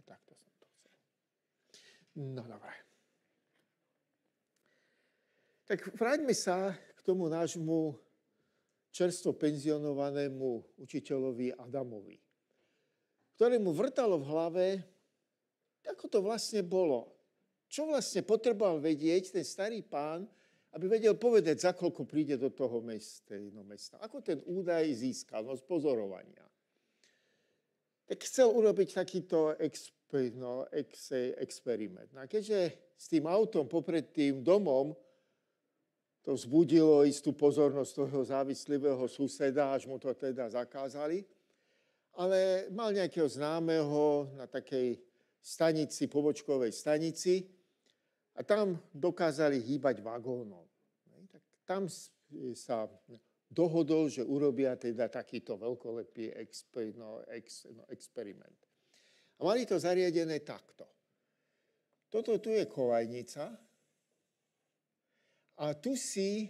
Nie, takto som to chcel. No, dobre. Tak vráťme sa k tomu nášmu čerstvo penzionovanému učiteľovi Adamovi, ktorému vrtalo v hlave, ako to vlastne bolo. Čo vlastne potreboval vedieť ten starý pán, aby vedel povedať, za koľko príde do toho mesta. Ako ten údaj získal, z pozorovania. Tak chcel urobiť takýto experiment. A keďže s tým autom popred tým domom to vzbudilo istú pozornosť toho závislivého suseda, až mu to teda zakázali, ale mal nejakého známeho na takej stanici, pobočkovej stanici a tam dokázali hýbať vagónom. Tak tam sa dohodol, že urobia teda takýto veľkolepý experiment. A mali to zariadené takto. Toto tu je kolajnica, a tu si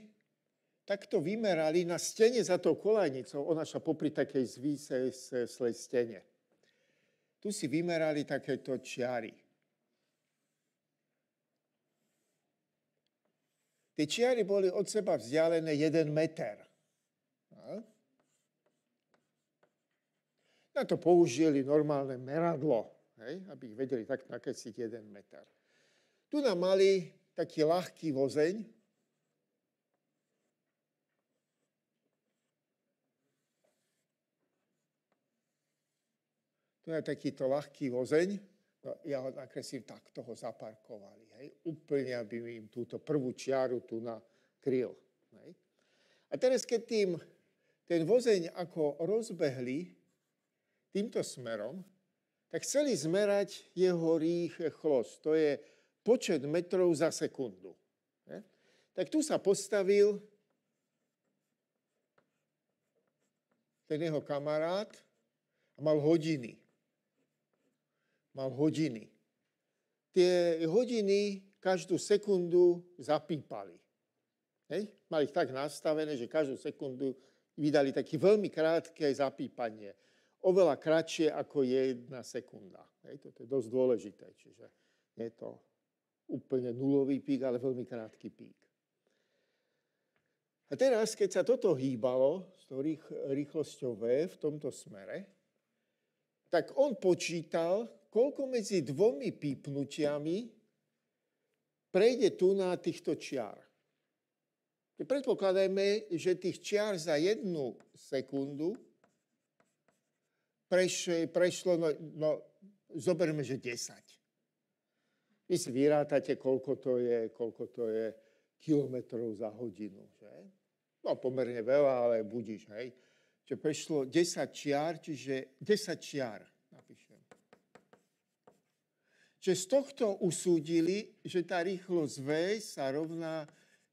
takto vymerali na stene za tou kolajnicou, ona šla popri takej zvíslej stene. Tu si vymerali takéto čiary. Tie čiary boli od seba vzdialené 1 meter. Na to použili normálne meradlo, aby ich vedeli tak nakresliť 1 meter. Tu nám mali taký ľahký vozeň, tu je takýto ľahký vozeň, no ja ho nakreslím tak, toho zaparkovali, úplne, aby im túto prvú čiaru tu nakryl. A teraz, keď ten vozeň ako rozbehli týmto smerom, tak chceli zmerať jeho rýchlosť, to je počet metrov za sekundu. Tak tu sa postavil ten jeho kamarát a mal hodiny. Tie hodiny každú sekundu zapípali. Mali ich tak nastavené, že každú sekundu vydali také veľmi krátke zapípanie. Oveľa kratšie ako 1 sekunda. Toto je dosť dôležité. Čiže nie je to úplne nulový pík, ale veľmi krátky pík. A teraz, keď sa toto hýbalo s tou rýchlosťou V v tomto smere, tak on počítal, koľko medzi 2 pípnutiami prejde tu na týchto čiar. Predpokladajme, že tých čiar za 1 sekundu prešlo, zoberme, že 10. Vy si vyrátate, koľko to je kilometrov za hodinu, že? No, pomerne veľa, ale budíš, hej. Čiže prešlo 10 čiar, čiže 10 čiar, napíšem. Čiže z tohto usúdili, že tá rýchlosť V sa rovná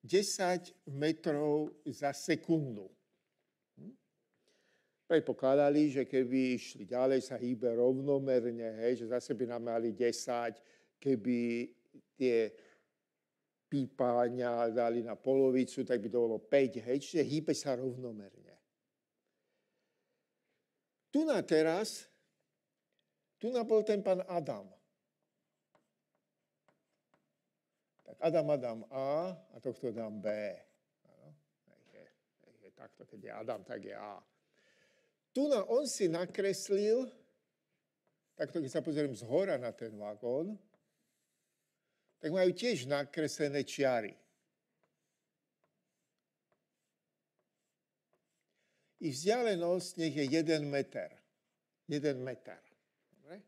10 metrov za sekundu. Predpokladali, že keby išli ďalej, sa hýbe rovnomerne, že zase by nám mali 10, keby tie pípania dali na polovicu, tak by to bolo 5, čiže hýbe sa rovnomerne. Tu bol ten pán Adam. Tak Adam A a tohto dám B. Takto, keď je Adam, tak je A. On si nakreslil, takto keď sa pozriem zhora na ten vagón, tak majú tiež nakreslené čiary. Ich vzdialenosť nech je 1 meter. 1 meter. Dobre?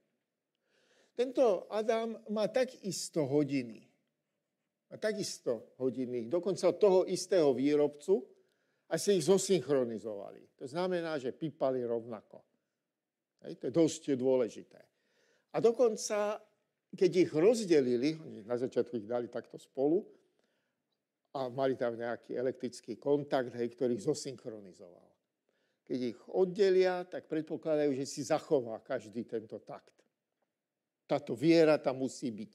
Tento Adam má takisto hodiny. Dokonca od toho istého výrobcu, a si ich zosynchronizovali. To znamená, že pípali rovnako. To je dosť dôležité. A dokonca, keď ich rozdelili, na začiatku ich dali takto spolu, a mali tam nejaký elektrický kontakt, ktorý ich zosynchronizoval. Keď ich oddelia, tak predpokladajú, že si zachová každý tento takt. Táto viera tam musí byť.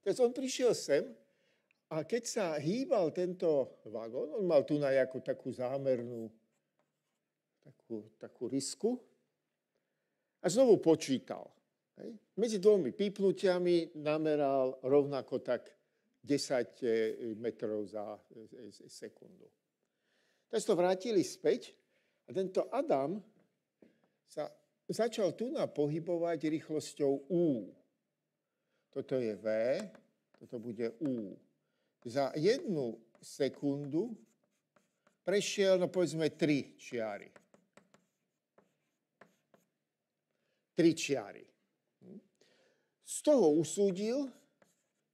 Teraz on prišiel sem, a keď sa hýbal tento vagón, on mal tu na nejakú takú zámernú takú risku a znovu počítal. Hej. Medzi dvomi pípnutiami nameral rovnako tak 10 metrov za sekundu. Teraz to vrátili späť a tento Adam sa začal tu pohybovať rýchlosťou U. Toto je V, toto bude U. Za 1 sekundu prešiel, no povedzme, 3 čiary. 3 čiary. Z toho usúdil,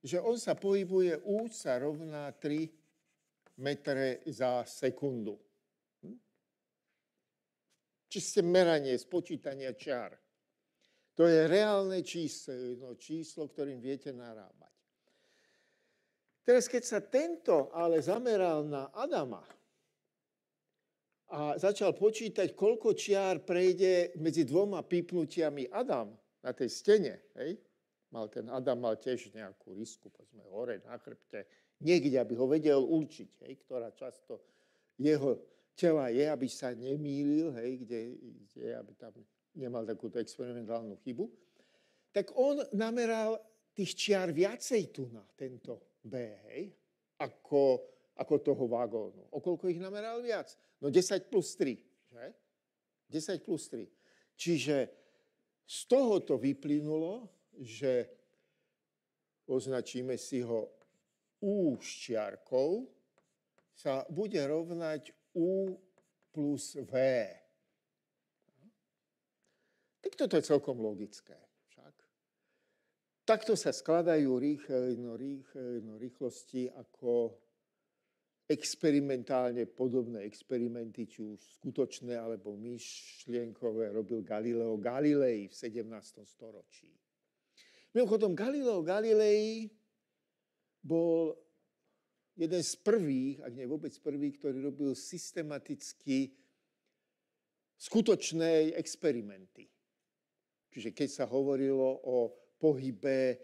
že on sa pohybuje, U sa rovná 3 metre za sekundu. Čisté meranie, spočítania čiar. To je reálne číslo, ktorým viete narábať. Teraz, keď sa tento ale zameral na Adama a začal počítať, koľko čiar prejde medzi dvoma pípnutiami Adam na tej stene, hej? Adam mal tiež nejakú risku, povedzme, hore na chrbte, niekde, aby ho vedel určiť, hej, ktorá často jeho tela je, aby sa nemýlil, hej, kde aby tam nemal takúto experimentálnu chybu. Tak on nameral tých čiar viacej tu na tento B, hej, ako toho vagónu. O koľko ich nameral viac? No 10 plus 3, že? 10 plus 3. Čiže z toho to vyplynulo, že označíme si ho U s čiarkou, sa bude rovnať U plus V. Tak toto je celkom logické však. Takto sa skladajú rýchlosti ako experimentálne podobné experimenty, či už skutočné alebo myšlienkové, robil Galileo Galilei v 17. storočí. Mimochodom, Galileo Galilei bol jeden z prvých, ak nie vôbec prvý, ktorý robil systematicky skutočné experimenty. Čiže keď sa hovorilo o pohybe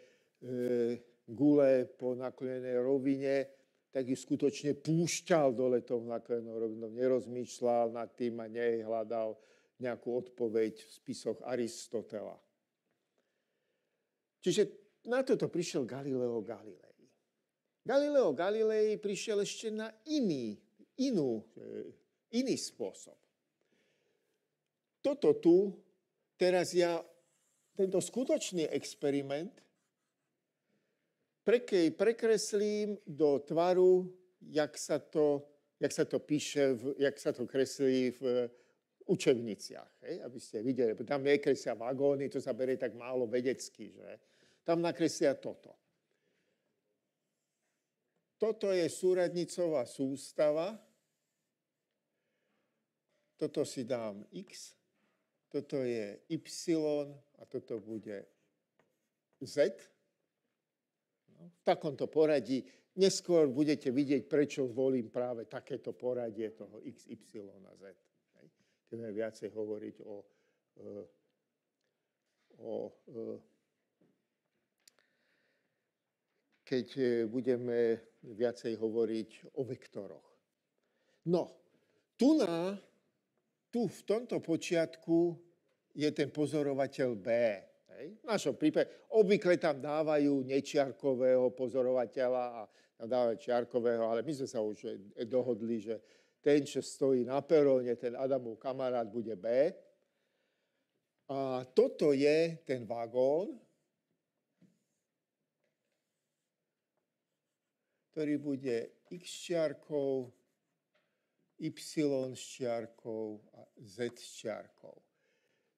gule po naklonenej rovine, tak ju skutočne púšťal dole tou naklonenou rovinou, nerozmýšľal nad tým a nehľadal nejakú odpoveď v spisoch Aristotela. Čiže na toto prišiel Galileo Galilei. Galileo Galilei prišiel ešte na iný spôsob. Toto tu, teraz tento skutočný experiment prekreslím do tvaru, jak sa to píše, jak sa to kreslí v učebniciach. Hej? Aby ste videli, tam nekreslia vagóny, to sa berie tak málo vedecky, že? Tam nakreslia toto. Toto je súradnicová sústava. Toto si dám X, toto je Y a toto bude Z. No, v takomto poradí. Neskôr budete vidieť, prečo volím práve takéto poradie toho X, Y a Z. Keď budeme viacej hovoriť keď budeme viacej hovoriť o vektoroch. No, tu v tomto počiatku je ten pozorovateľ B. Hej? V našom prípade obvykle tam dávajú nečiarkového pozorovateľa a tam dávajú čiarkového, ale my sme sa už dohodli, že ten, čo stojí na peróne, ten Adamov kamarát, bude B. A toto je ten vagón, ktorý bude X čiarkou, Y s čiarkou a Z s čiarkou,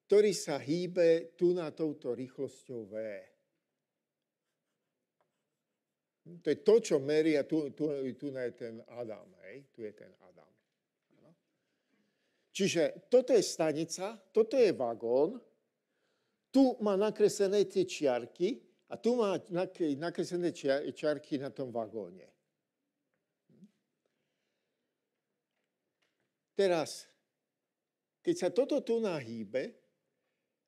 ktorý sa hýbe tu na touto rýchlosťou V. To je to, čo meria, tu je ten Adam, hej? Tu je ten Adam. Ano. Čiže toto je stanica, toto je vagón, tu má nakreslené tie čiarky, a tu má nakreslené čiarky na tom vagóne. Teraz, keď sa toto tu nahýbe,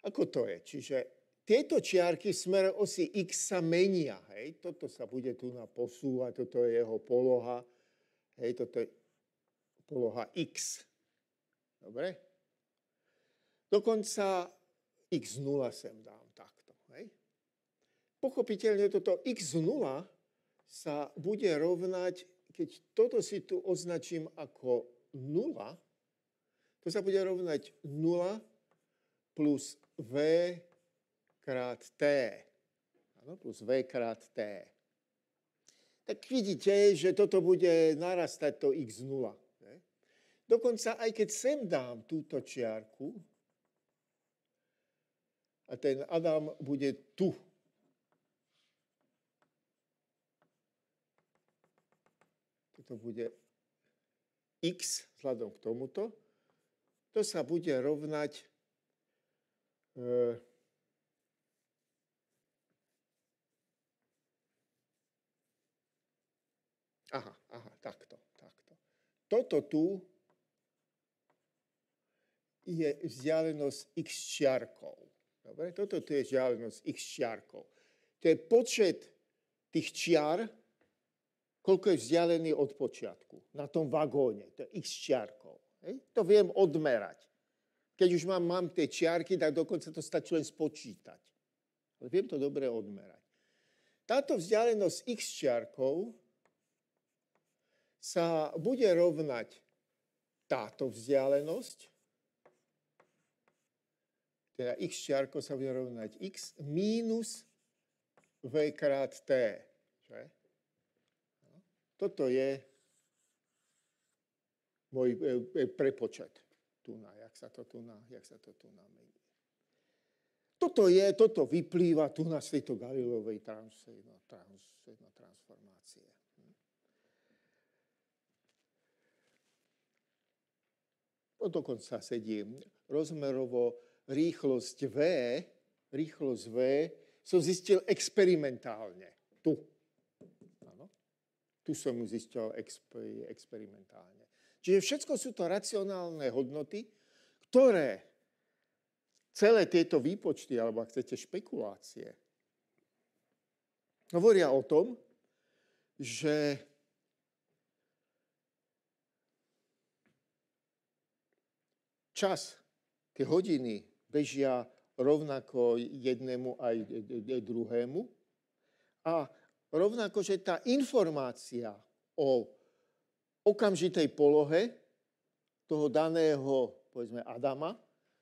ako to je? Čiže tieto čiarky v smere osy X sa menia. Hej? Toto sa bude tu posúvať, toto je jeho poloha. Hej, toto je poloha X. Dobre? Dokonca X0 sem dám takto. pochopiteľne toto x0 sa bude rovnať, keď toto si tu označím ako 0, to sa bude rovnať 0 plus v krát t. Áno, plus v krát t. Tak vidíte, že toto bude narastať to x0. Dokonca aj keď sem dám túto čiarku a ten Adam bude tu. Toto bude x vzhľadom k tomuto. To sa bude rovnať takto. Toto tu je vzdialenosť x čiarkou. Dobre? Toto tu je vzdialenosť x čiarkou. To je počet tých čiar, koľko je vzdialený od počiatku na tom vagóne. To je x čiarkou. To viem odmerať. Keď už mám tie čiarky, tak dokonca to stačí len spočítať. Ale viem to dobre odmerať. Táto vzdialenosť x čiarkou sa bude rovnať táto vzdialenosť, teda x čiarko sa bude rovnať x minus v krát t. Že? Toto je môj prepočet. Jak sa to tu mení. Toto vyplýva tu na z tejto Galileovej transformácie. Dokonca sedí rozmerovo rýchlosť V som zistil experimentálne. Tu. Áno. Tu som ju zistil experimentálne. Čiže všetko sú to racionálne hodnoty, ktoré celé tieto výpočty, alebo ak chcete špekulácie, hovoria o tom, že čas, tie hodiny bežia rovnako jednému aj druhému a rovnako, že tá informácia o okamžitej polohe toho daného, povedzme, Adama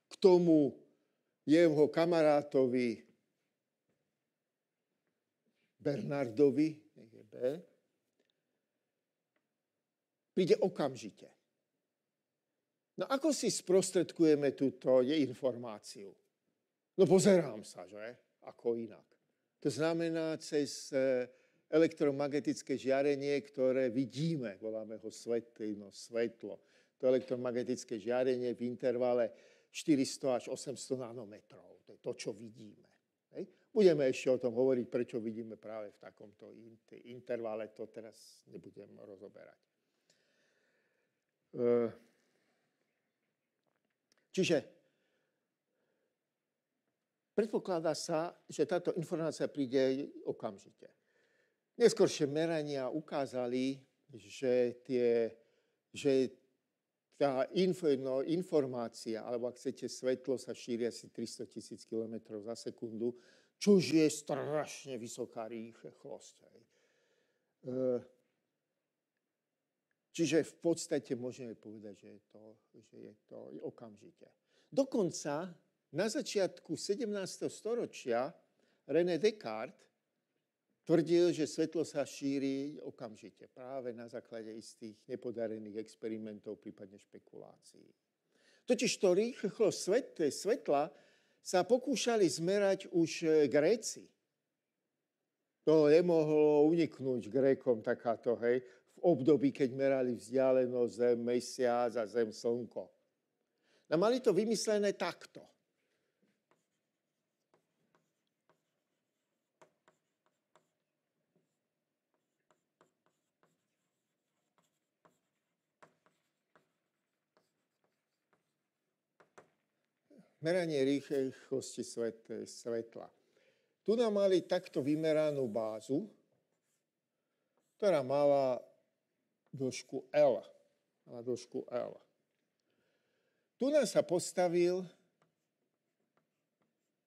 k tomu jeho kamarátovi Bernardovi, nech je B, príde okamžite. No ako si sprostredkujeme túto informáciu? No pozerám sa, že? Ako inak. To znamená cez elektromagnetické žiarenie, ktoré vidíme, voláme ho svetlo. To elektromagnetické žiarenie v intervale 400 až 800 nanometrov. To je to, čo vidíme. Hej? Budeme ešte o tom hovoriť, prečo vidíme práve v takomto intervale. To teraz nebudem rozoberať. Čiže predpokladá sa, že táto informácia príde okamžite. Neskôršie merania ukázali, že tá informácia, alebo ak chcete, svetlo sa šíri asi 300 000 km za sekundu, čo je strašne vysoká rýchlosť. Čiže v podstate môžeme povedať, že je to okamžite. Dokonca na začiatku 17. storočia René Descartes tvrdil, že svetlo sa šíri okamžite, práve na základe istých nepodarených experimentov, prípadne špekulácií. Totižto rýchlosť svetla sa pokúšali zmerať už Gréci. To nemohlo uniknúť Grékom takáto, v období, keď merali vzdialenosť Zem, Mesiac a Zem, Slnko. No mali to vymyslené takto. Meranie rýchlosti svetla. Tu nám mali takto vymeranú bázu, ktorá mala dĺžku L. Tu nás sa postavil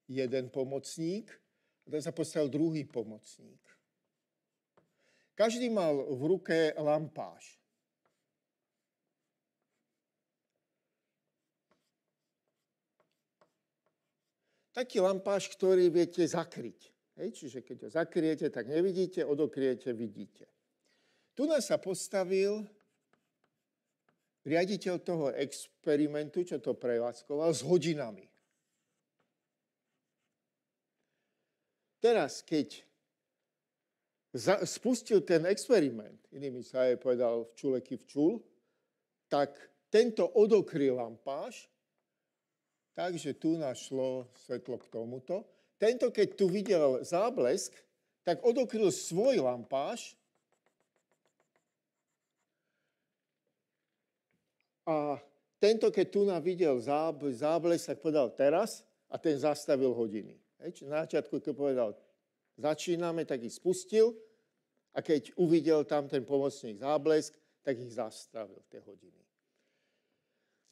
jeden pomocník Tam sa postavil druhý pomocník. Každý mal v ruke lampáš. Taký lampáš, ktorý viete zakryť. Čiže keď ho zakriete, tak nevidíte, odokriete, vidíte. Tu nás sa postavil riaditeľ toho experimentu, čo to prevádzkoval, s hodinami. Teraz, keď spustil ten experiment, inými sa je povedal v čuleky včul, tak tento odokryl lampáš, takže tu našlo svetlo k tomuto. Tento, keď tu videl záblesk, tak odokryl svoj lampáš a tento, keď tu videl záblesk, tak povedal teraz a ten zastavil hodiny. Čiže na začiatku, keď povedal začíname, tak ich spustil a keď uvidel tam ten pomocník záblesk, tak ich zastavil tie hodiny.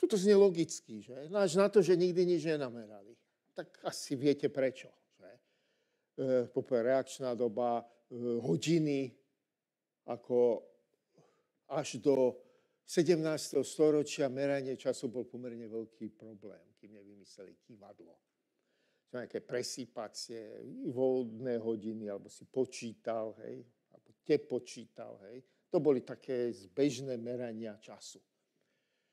Toto znie logicky, že? Až na to, že nikdy nič nenamerali. Tak asi viete prečo. Že? Poprvé reakčná doba, hodiny, ako až do 17. storočia meranie času bol pomerne veľký problém, kým nevymysleli kývadlo. Nejaké presýpacie, vodné hodiny, alebo si počítal, hej, alebo te počítal, hej. To boli také zbežné merania času.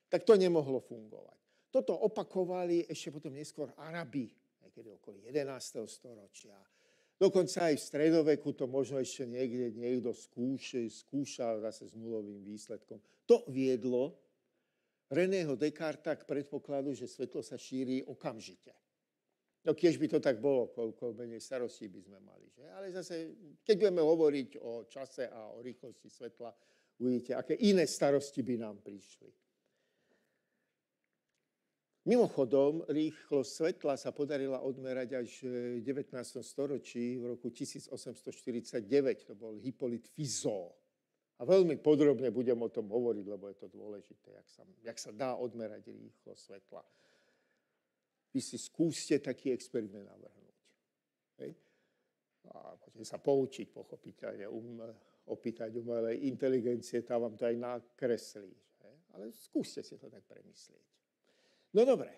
Tak to nemohlo fungovať. Toto opakovali ešte potom neskôr Arabi, niekedy okolo 11. storočia. Dokonca aj v stredoveku to možno ešte niekto skúšal zase s nulovým výsledkom. To viedlo Reného Descartesa k predpokladu, že svetlo sa šíri okamžite. No keď by to tak bolo, koľko menej starostí by sme mali. Že? Ale zase, keď budeme hovoriť o čase a o rýchlosti svetla, uvidíte, aké iné starosti by nám prišli. Mimochodom, rýchlosť svetla sa podarila odmerať až v 19. storočí, v roku 1849. To bol Hippolyte Fizeau. A veľmi podrobne budem o tom hovoriť, lebo je to dôležité, jak sa dá odmerať rýchlosť svetla. Vy si skúste taký experiment navrhnúť. Hej? A poďte sa poučiť, pochopiteľne, opýtať umelej inteligencie, tá vám to aj nakreslí. Hej? Ale skúste si to tak premyslieť. No dobre,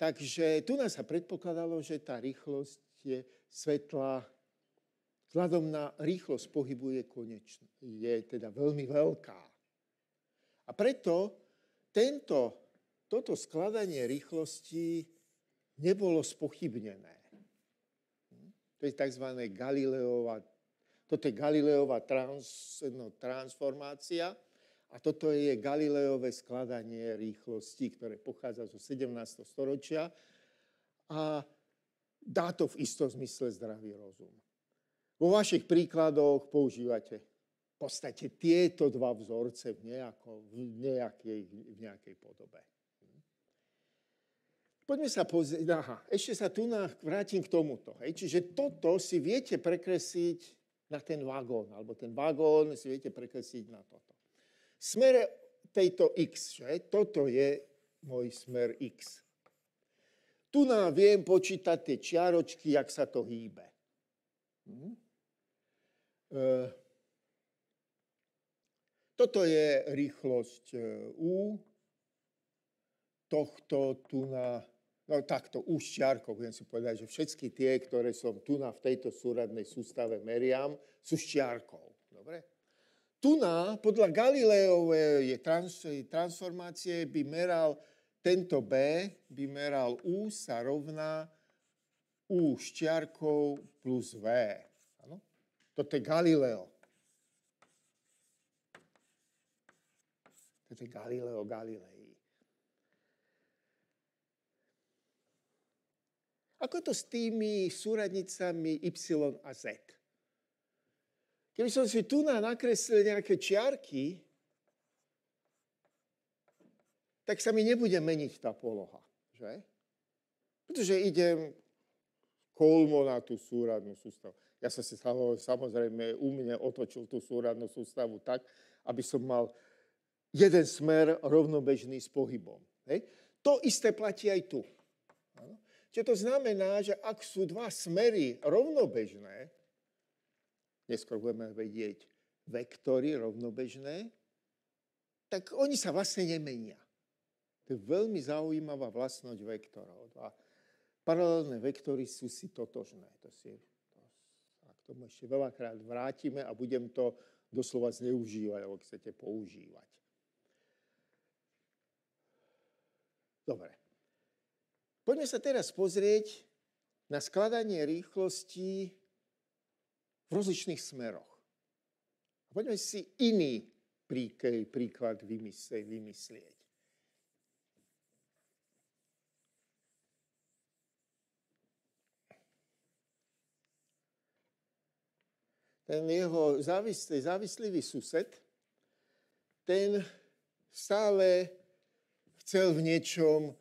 takže tu nás sa predpokladalo, že tá rýchlosť je svetla, vzhľadom na rýchlosť pohybu je teda veľmi veľká. A preto toto skladanie rýchlosti nebolo spochybnené. To je tzv. Galileova transformácia a toto je Galileové skladanie rýchlosti, ktoré pochádza zo 17. storočia a dá to v istom zmysle zdravý rozum. Vo vašich príkladoch používate v podstate tieto dva vzorce v nejakej podobe. Poďme sa pozrieť. Ešte sa tu vrátim k tomuto. Hej. Čiže toto si viete prekresliť na ten vagón, alebo ten vagón si viete prekresliť na toto. V smere tejto X, že? Toto je môj smer X. Tu viem počítať tie čiaročky, jak sa to hýbe. Toto je rýchlosť U. Tohto tu no takto, už čiarkou, budem si povedať, že všetky tie, ktoré som tu v tejto súradnej sústave meriam, sú s čiarkou. Dobre? Tu podľa Galileovej transformácie by meral tento B, by meral U sa rovná U s čiarkou plus V. Ano? Toto je Galileo. Toto je Galileo Galilei. Ako to s tými súradnicami Y a Z? Keby som si tu nakreslil nejaké čiarky, tak sa mi nebude meniť tá poloha. Že? Pretože idem kolmo na tú súradnú sústavu. Ja som si samozrejme umne otočil tú súradnú sústavu tak, aby som mal jeden smer rovnobežný s pohybom. Hej? To isté platí aj tu. Čiže to znamená, že ak sú dva smery rovnobežné, neskôr budeme vedieť vektory rovnobežné, tak oni sa vlastne nemenia. To je veľmi zaujímavá vlastnosť vektorov. A paralelné vektory sú si totožné. A k tomu ešte veľakrát vrátime a budem to doslova zneužívať, alebo chcete používať. Dobre. Poďme sa teraz pozrieť na skladanie rýchlostí v rozličných smeroch. Poďme si iný príklad vymyslieť. Ten jeho závislivý sused, ten stále chcel v niečom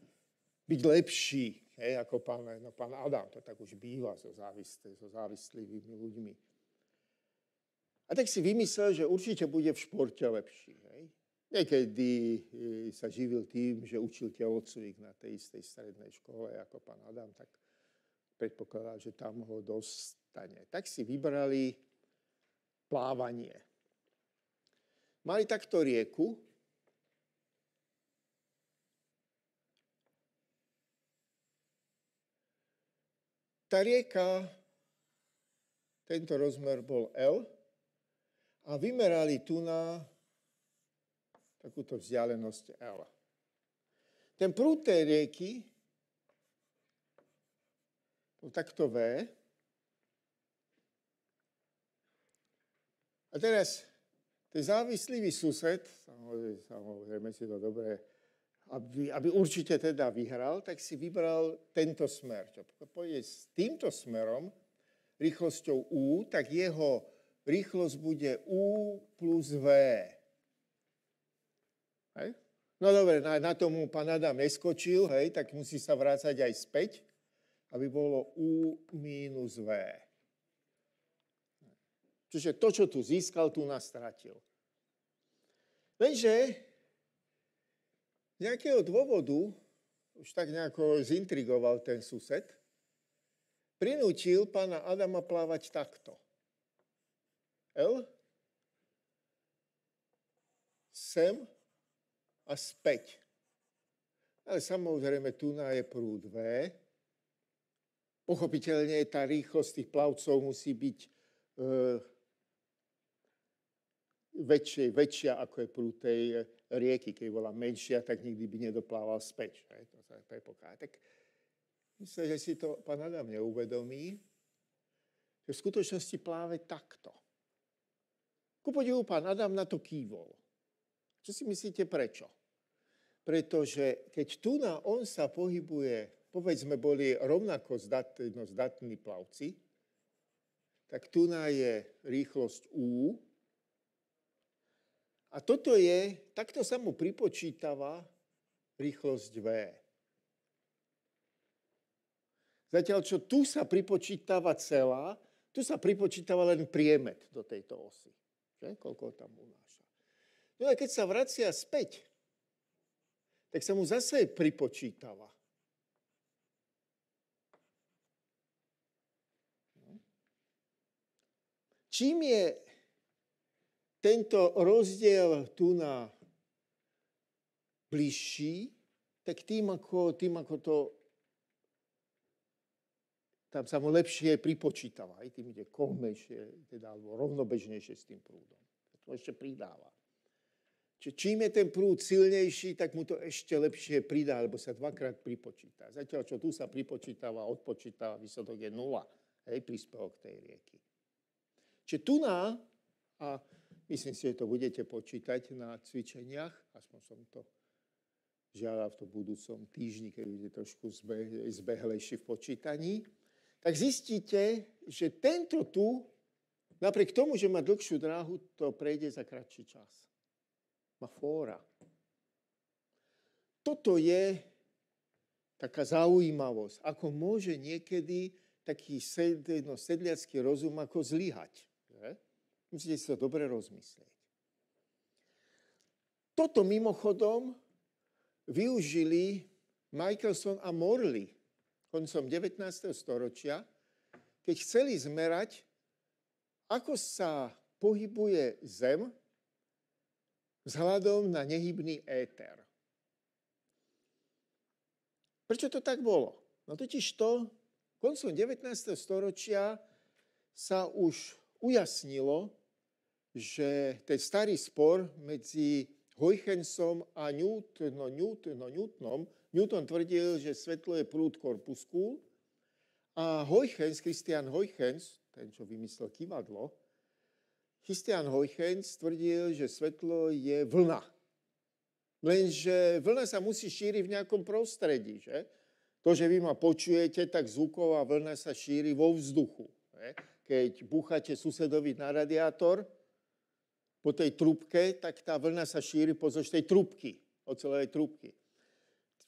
byť lepší, ako pán Adam, to tak už býva so závislivými ľuďmi. A tak si vymyslel, že určite bude v športe lepší. Niekedy sa živil tým, že učil telocvik na tej istej strednej škole ako pán Adam, tak predpokladal, že tam ho dostane. Tak si vybrali plávanie. Mali takto rieku. Tá rieka, tento rozmer bol L a vymerali tu na takúto vzdialenosť L. Ten prúd tej rieky bol takto V. A teraz ten závislivý sused, samozrejme si to dobre, aby určite teda vyhral, tak si vybral tento smer. Čo pôjde s týmto smerom, rýchlosťou U, tak jeho rýchlosť bude U plus V. Hej? No dobre, na tomu pán Adam neskočil, hej, tak musí sa vrácať aj späť, aby bolo U minus V. Čiže to, čo tu získal, tu nastratil. Lenže z nejakého dôvodu, už tak nejako zintrigoval ten sused, prinútil pána Adama plávať takto. L, sem a späť. Ale samozrejme, tu je prúd V. Pochopiteľne tá rýchlosť tých plavcov musí byť väčšia ako je prúd tej rieky. Keď bola menšia, tak nikdy by nedoplával späť. To sa predpokladá. Tak myslím, že si to pán Adam neuvedomí, že v skutočnosti pláve takto. Ku podivu pán Adam na to kývol. Čo si myslíte prečo? Pretože keď tu on sa pohybuje, povedzme, boli rovnako zdatní plavci, tak tu je rýchlosť U. A toto takto sa mu pripočítava rýchlosť V. Zatiaľ, čo tu sa pripočítava celá, tu sa pripočítava len priemet do tejto osy. Že? Koľko tam unáša. No a keď sa vracia späť, tak sa mu zase pripočítava. Čím je tento rozdiel tu na bližší, tak tým ako to tam sa mu lepšie pripočítava. Tým ide kolmejšie, teda, alebo rovnobežnejšie s tým prúdom. To ešte pridáva. Čiže čím je ten prúd silnejší, tak mu to ešte lepšie pridá, alebo sa dvakrát pripočíta. Zatiaľ, čo tu sa pripočítava, odpočítava, výsledok je 0, príspevok tej rieky. Čiže tu a myslím si, že to budete počítať na cvičeniach, aspoň som to žiadal v tom budúcom týždni, keď budete trošku zbehlejší v počítaní, tak zistíte, že tento tu, napriek tomu, že má dlhšiu dráhu, to prejde za kratší čas. Má fóra. Toto je taká zaujímavosť, ako môže niekedy taký sedliacký rozum ako zlyhať. Musíte si to dobre rozmyslieť. Toto mimochodom využili Michelson a Morley koncom 19. storočia, keď chceli zmerať, ako sa pohybuje Zem vzhľadom na nehybný éter. Prečo to tak bolo? No totiž to, koncom 19. storočia sa už ujasnilo, že ten starý spor medzi Huygensom a Newtonom. Newton tvrdil, že svetlo je prúd korpuskúl a Christian Huygens, ten, čo vymyslel kývadlo, Christian Huygens tvrdil, že svetlo je vlna. Lenže vlna sa musí šíriť v nejakom prostredí, že? To, že vy ma počujete, tak zvuková vlna sa šíri vo vzduchu. Keď búchate susedovi na radiátor, po tej trúbke, tak tá vlna sa šíri pozdĺž tej trúbky, oceľovej trúbky.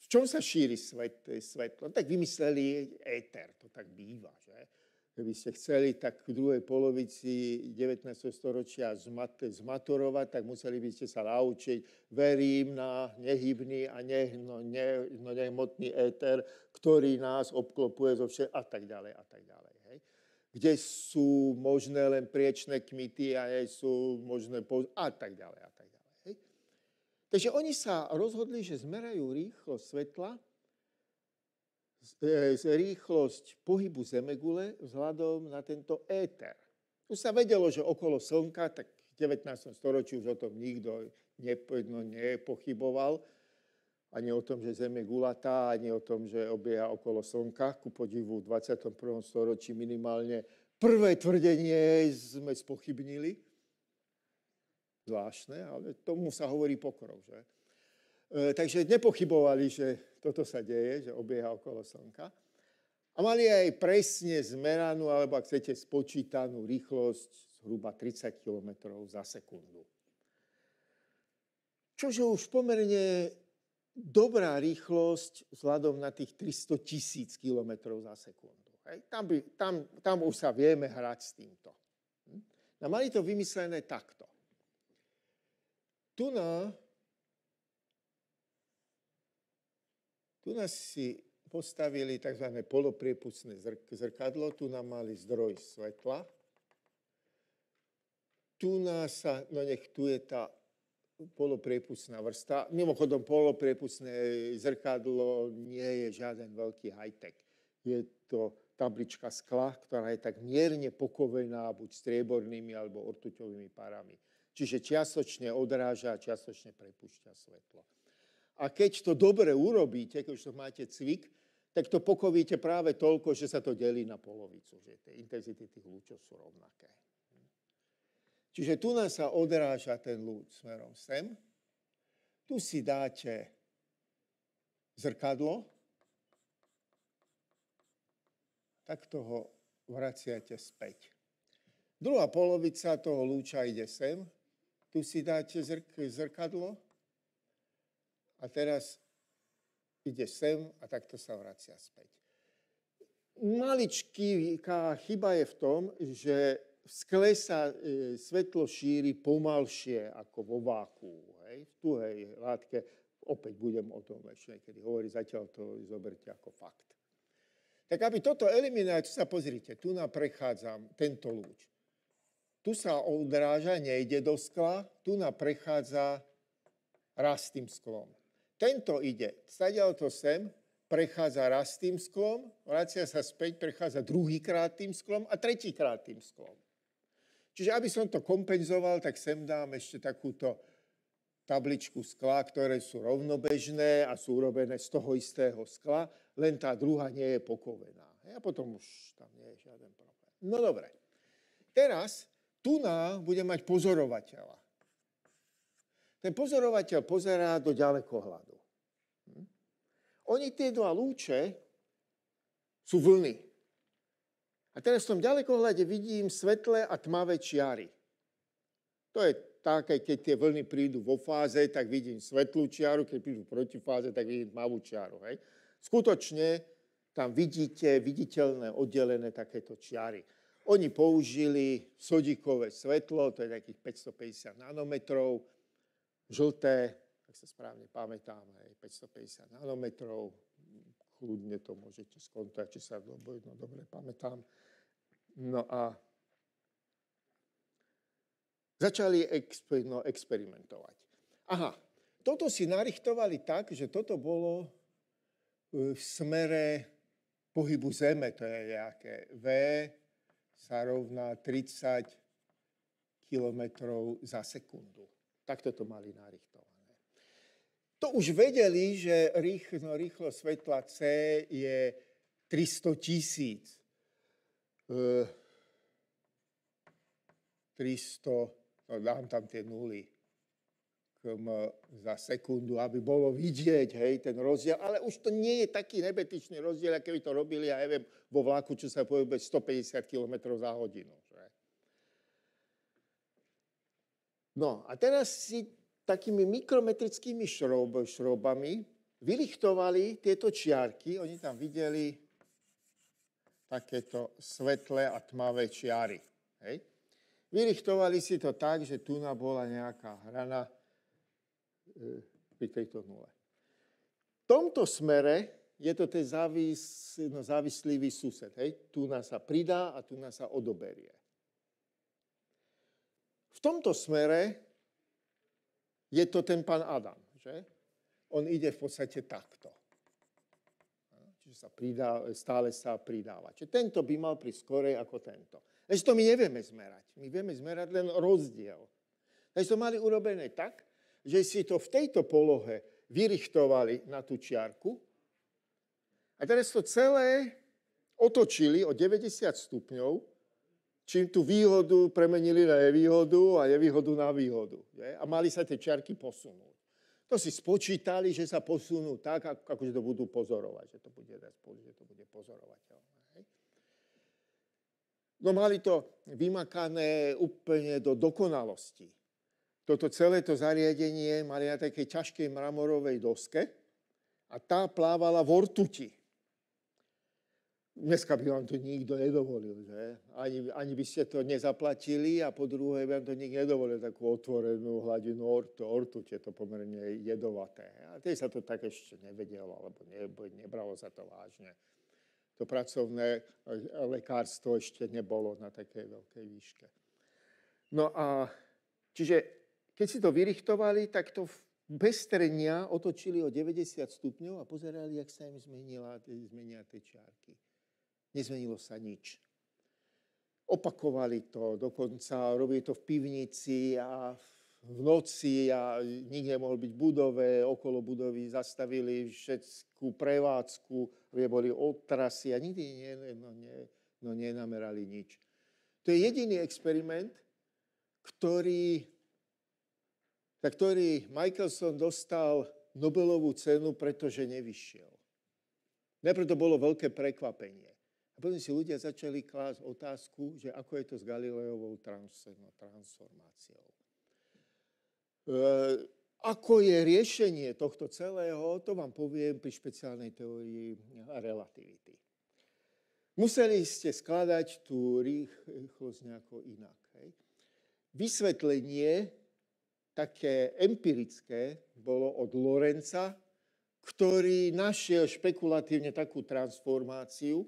V čom sa šíri svetlo? Tak vymysleli éter, to tak býva, že? Keby ste chceli, tak v druhej polovici 19. storočia zmaturovať, tak museli by ste sa naučiť, verím na nehybný a nehmotný éter, ktorý nás obklopuje zo všetkých a tak ďalej a tak ďalej. Hej? Kde sú možné len priečné kmity a sú možné a tak ďalej a tak ďalej. Hej? Takže oni sa rozhodli, že zmerajú rýchlosť svetla, rýchlosť pohybu Zemegule vzhľadom na tento éter. Už sa vedelo, že okolo Slnka, tak v 19. storočí už o tom nikto nepochyboval, ani o tom, že Zem je gulatá, ani o tom, že obieha okolo Slnka. Ku podivu v 21. storočí minimálne prvé tvrdenie sme spochybnili. Zvláštne, ale tomu sa hovorí pokrok, že? Takže nepochybovali, že toto sa deje, že obieha okolo Slnka. A mali aj presne zmeranú, alebo ak chcete, spočítanú rýchlosť zhruba 30 km za sekundu. Čože už pomerne dobrá rýchlosť vzhľadom na tých 300 000 km za sekundu. Hej? Tam už sa vieme hrať s týmto. No, mali to vymyslené takto. Tu nás si postavili tzv. Polopriepustné zrkadlo, tu nám mali zdroj svetla. Tu je tá polopriepustná vrsta. Mimochodom, polopriepustné zrkadlo nie je žiaden veľký high-tech. Je to tablička skla, ktorá je tak mierne pokovená buď striebornými alebo ortuťovými parami. Čiže čiastočne odráža a čiastočne prepúšťa svetlo. A keď to dobre urobíte, keď už to máte cvik, tak to pokovíte práve toľko, že sa to delí na polovicu, že tie intenzity tých lúčov sú rovnaké. Čiže tu nás sa odráža ten lúč smerom sem. Tu si dáte zrkadlo, tak toho vraciate späť. Druhá polovica toho lúča ide sem. Tu si dáte zrkadlo a teraz ide sem a takto sa vracia späť. Maličká chyba je v tom, že v skle sa svetlo šíri pomalšie ako vo vákuu. Hej? V tuhej látke, opäť budem o tom ešte niekedy hovoriť, zatiaľ to zoberte ako fakt. Tak aby toto eliminovať, sa pozrite, tu prechádzam tento lúč. Tu sa odráža, nejde do skla, tu prechádza rastým sklom. Tento ide, stadiaľ to sem, prechádza rastým sklom, vracia sa späť, prechádza druhýkrát tým sklom a tretíkrát tým sklom. Čiže aby som to kompenzoval, tak sem dám ešte takúto tabličku skla, ktoré sú rovnobežné a sú urobené z toho istého skla, len tá druhá nie je pokovená. A potom už tam nie je žiaden problém. No dobre. Teraz tu budem mať pozorovateľa. Ten pozorovateľ pozerá do ďalekohľadu. Oni tie dva lúče sú vlny. A teraz v tom ďalekohľade vidím svetlé a tmavé čiary. To je také, keď tie vlny prídu vo fáze, tak vidím svetlú čiaru, keď prídu v protifáze, tak vidím tmavú čiaru. Hej? Skutočne tam vidíte viditeľné oddelené takéto čiary. Oni použili sodíkové svetlo, to je takých 550 nanometrov, žlté, ak sa správne pamätám, 550 nanometrov, kľudne to môžete skontrolovať, či sa dobre pamätám. No a začali experimentovať. Aha, toto si narichtovali tak, že toto bolo v smere pohybu Zeme, to je nejaké V sa rovná 30 kilometrov za sekundu. Takto to mali narichtované. To už vedeli, že rýchlosť svetla C je 300 000. 300, dám tam tie nuly, km za sekundu, aby bolo vidieť, hej, ten rozdiel. Ale už to nie je taký nebetičný rozdiel, aký by to robili, ja neviem, vo vlaku, čo sa pohybuje 150 km za hodinu. Že? No a teraz si takými mikrometrickými šroubami vylichtovali tieto čiarky. Oni tam videli takéto svetlé a tmavé čiary. Hej. Vyrichtovali si to tak, že tu bola nejaká hrana pri tejto nule. V tomto smere je to ten závislivý sused. Hej. Tu sa pridá a tu sa odoberie. V tomto smere je to ten pán Adam. Že? On ide v podstate takto. Čiže sa pridá, stále sa pridáva. Čiže tento by mal prísť skorej ako tento. Takže to my nevieme zmerať. My vieme zmerať len rozdiel. Takže to mali urobené tak, že si to v tejto polohe vyrichtovali na tú čiarku a teraz to celé otočili o 90 stupňov, čím tú výhodu premenili na nevýhodu a nevýhodu na výhodu. Je? A mali sa tie čiarky posunúť. To si spočítali, že sa posunú tak, akože to budú pozorovať, že to bude pozorovateľné. No mali to vymakané úplne do dokonalosti. Toto celé to zariadenie mali na takej ťažkej mramorovej doske a tá plávala v ortuti. Dneska by vám to nikto nedovolil, že? Ani by ste to nezaplatili a po druhé by vám to nikto nedovolil, takú otvorenú hladinu ortute, to pomerne jedovaté. A tej sa to tak ešte nevedelo, alebo nebralo sa to vážne. To pracovné lekárstvo ešte nebolo na takej veľkej výške. No a čiže keď si to vyrichtovali, tak to bez trenia otočili o 90 stupňov a pozerali, jak sa im zmenia tie čiarky. Nezmenilo sa nič. Opakovali to, dokonca robili to v pivnici a v noci a nikto nemohol byť v budove, okolo budovy zastavili všetkú prevádzku, kde boli otrasy a nikdy nenamerali nič. To je jediný experiment, ktorý Michelson dostal Nobelovú cenu, pretože nevyšiel. Najprv to bolo veľké prekvapenie. A potom si ľudia začali klásť otázku, že ako je to s Galileovou transformáciou. Ako je riešenie tohto celého, to vám poviem pri špeciálnej teórii relativity. Museli ste skladať tú rýchlosť nejako inak. Hej. Vysvetlenie také empirické bolo od Lorenza, ktorý našiel špekulatívne takú transformáciu,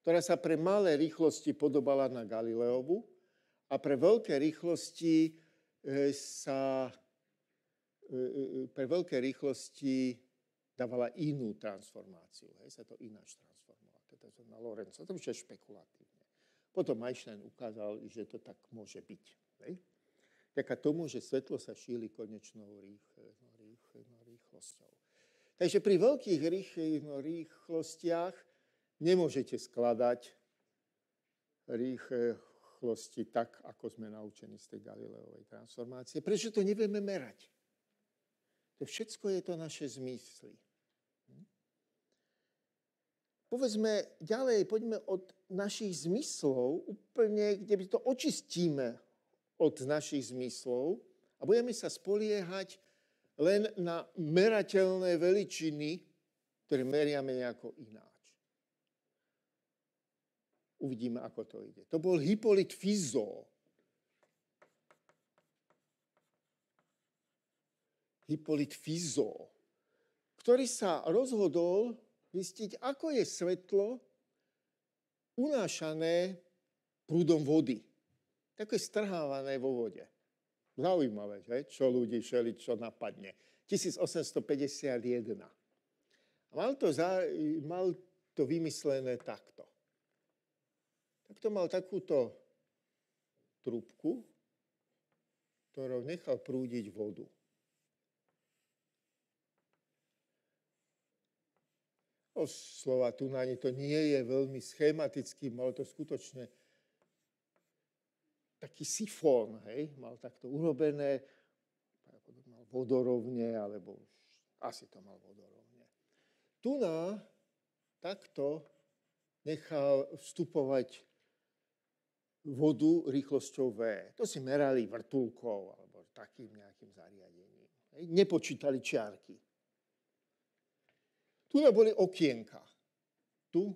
ktorá sa pre malé rýchlosti podobala na Galileovu a pre veľké rýchlosti dávala inú transformáciu. Hej, sa to ináč transformovalo. To je na Lorenza. To už je špekulatívne. Potom Einstein ukázal, že to tak môže byť. Hej. Vďaka tomu, že svetlo sa šíri konečnou rýchlosťou. Takže pri veľkých rýchlostiach nemôžete skladať rýchlosti tak, ako sme naučení z tej Galileovej transformácie, pretože to nevieme merať. To všetko je to naše zmysly. Povedzme ďalej, poďme od našich zmyslov, úplne, kde by to očistíme od našich zmyslov a budeme sa spoliehať len na merateľné veličiny, ktoré meriame nejako ináč. Uvidíme, ako to ide. To bol Hippolyte Fizeau. Hippolyte Fizeau, ktorý sa rozhodol zistiť, ako je svetlo unášané prúdom vody. Také strhávané vo vode. Zaujímavé, že? Čo ľudí čo napadne. 1851. Mal to vymyslené takto. Takto mal takúto trúbku, ktorou nechal prúdiť vodu. Slova tu na to nie je veľmi schematický, mal to skutočne taký sifón, hej, mal takto urobené, mal vodorovne, alebo asi to mal vodorovne. Tu na takto nechal vstupovať vodu rýchlosťou V. To si merali vrtuľkou alebo takým nejakým zariadením. Hej. Nepočítali čiarky. Tu boli okienka. Tu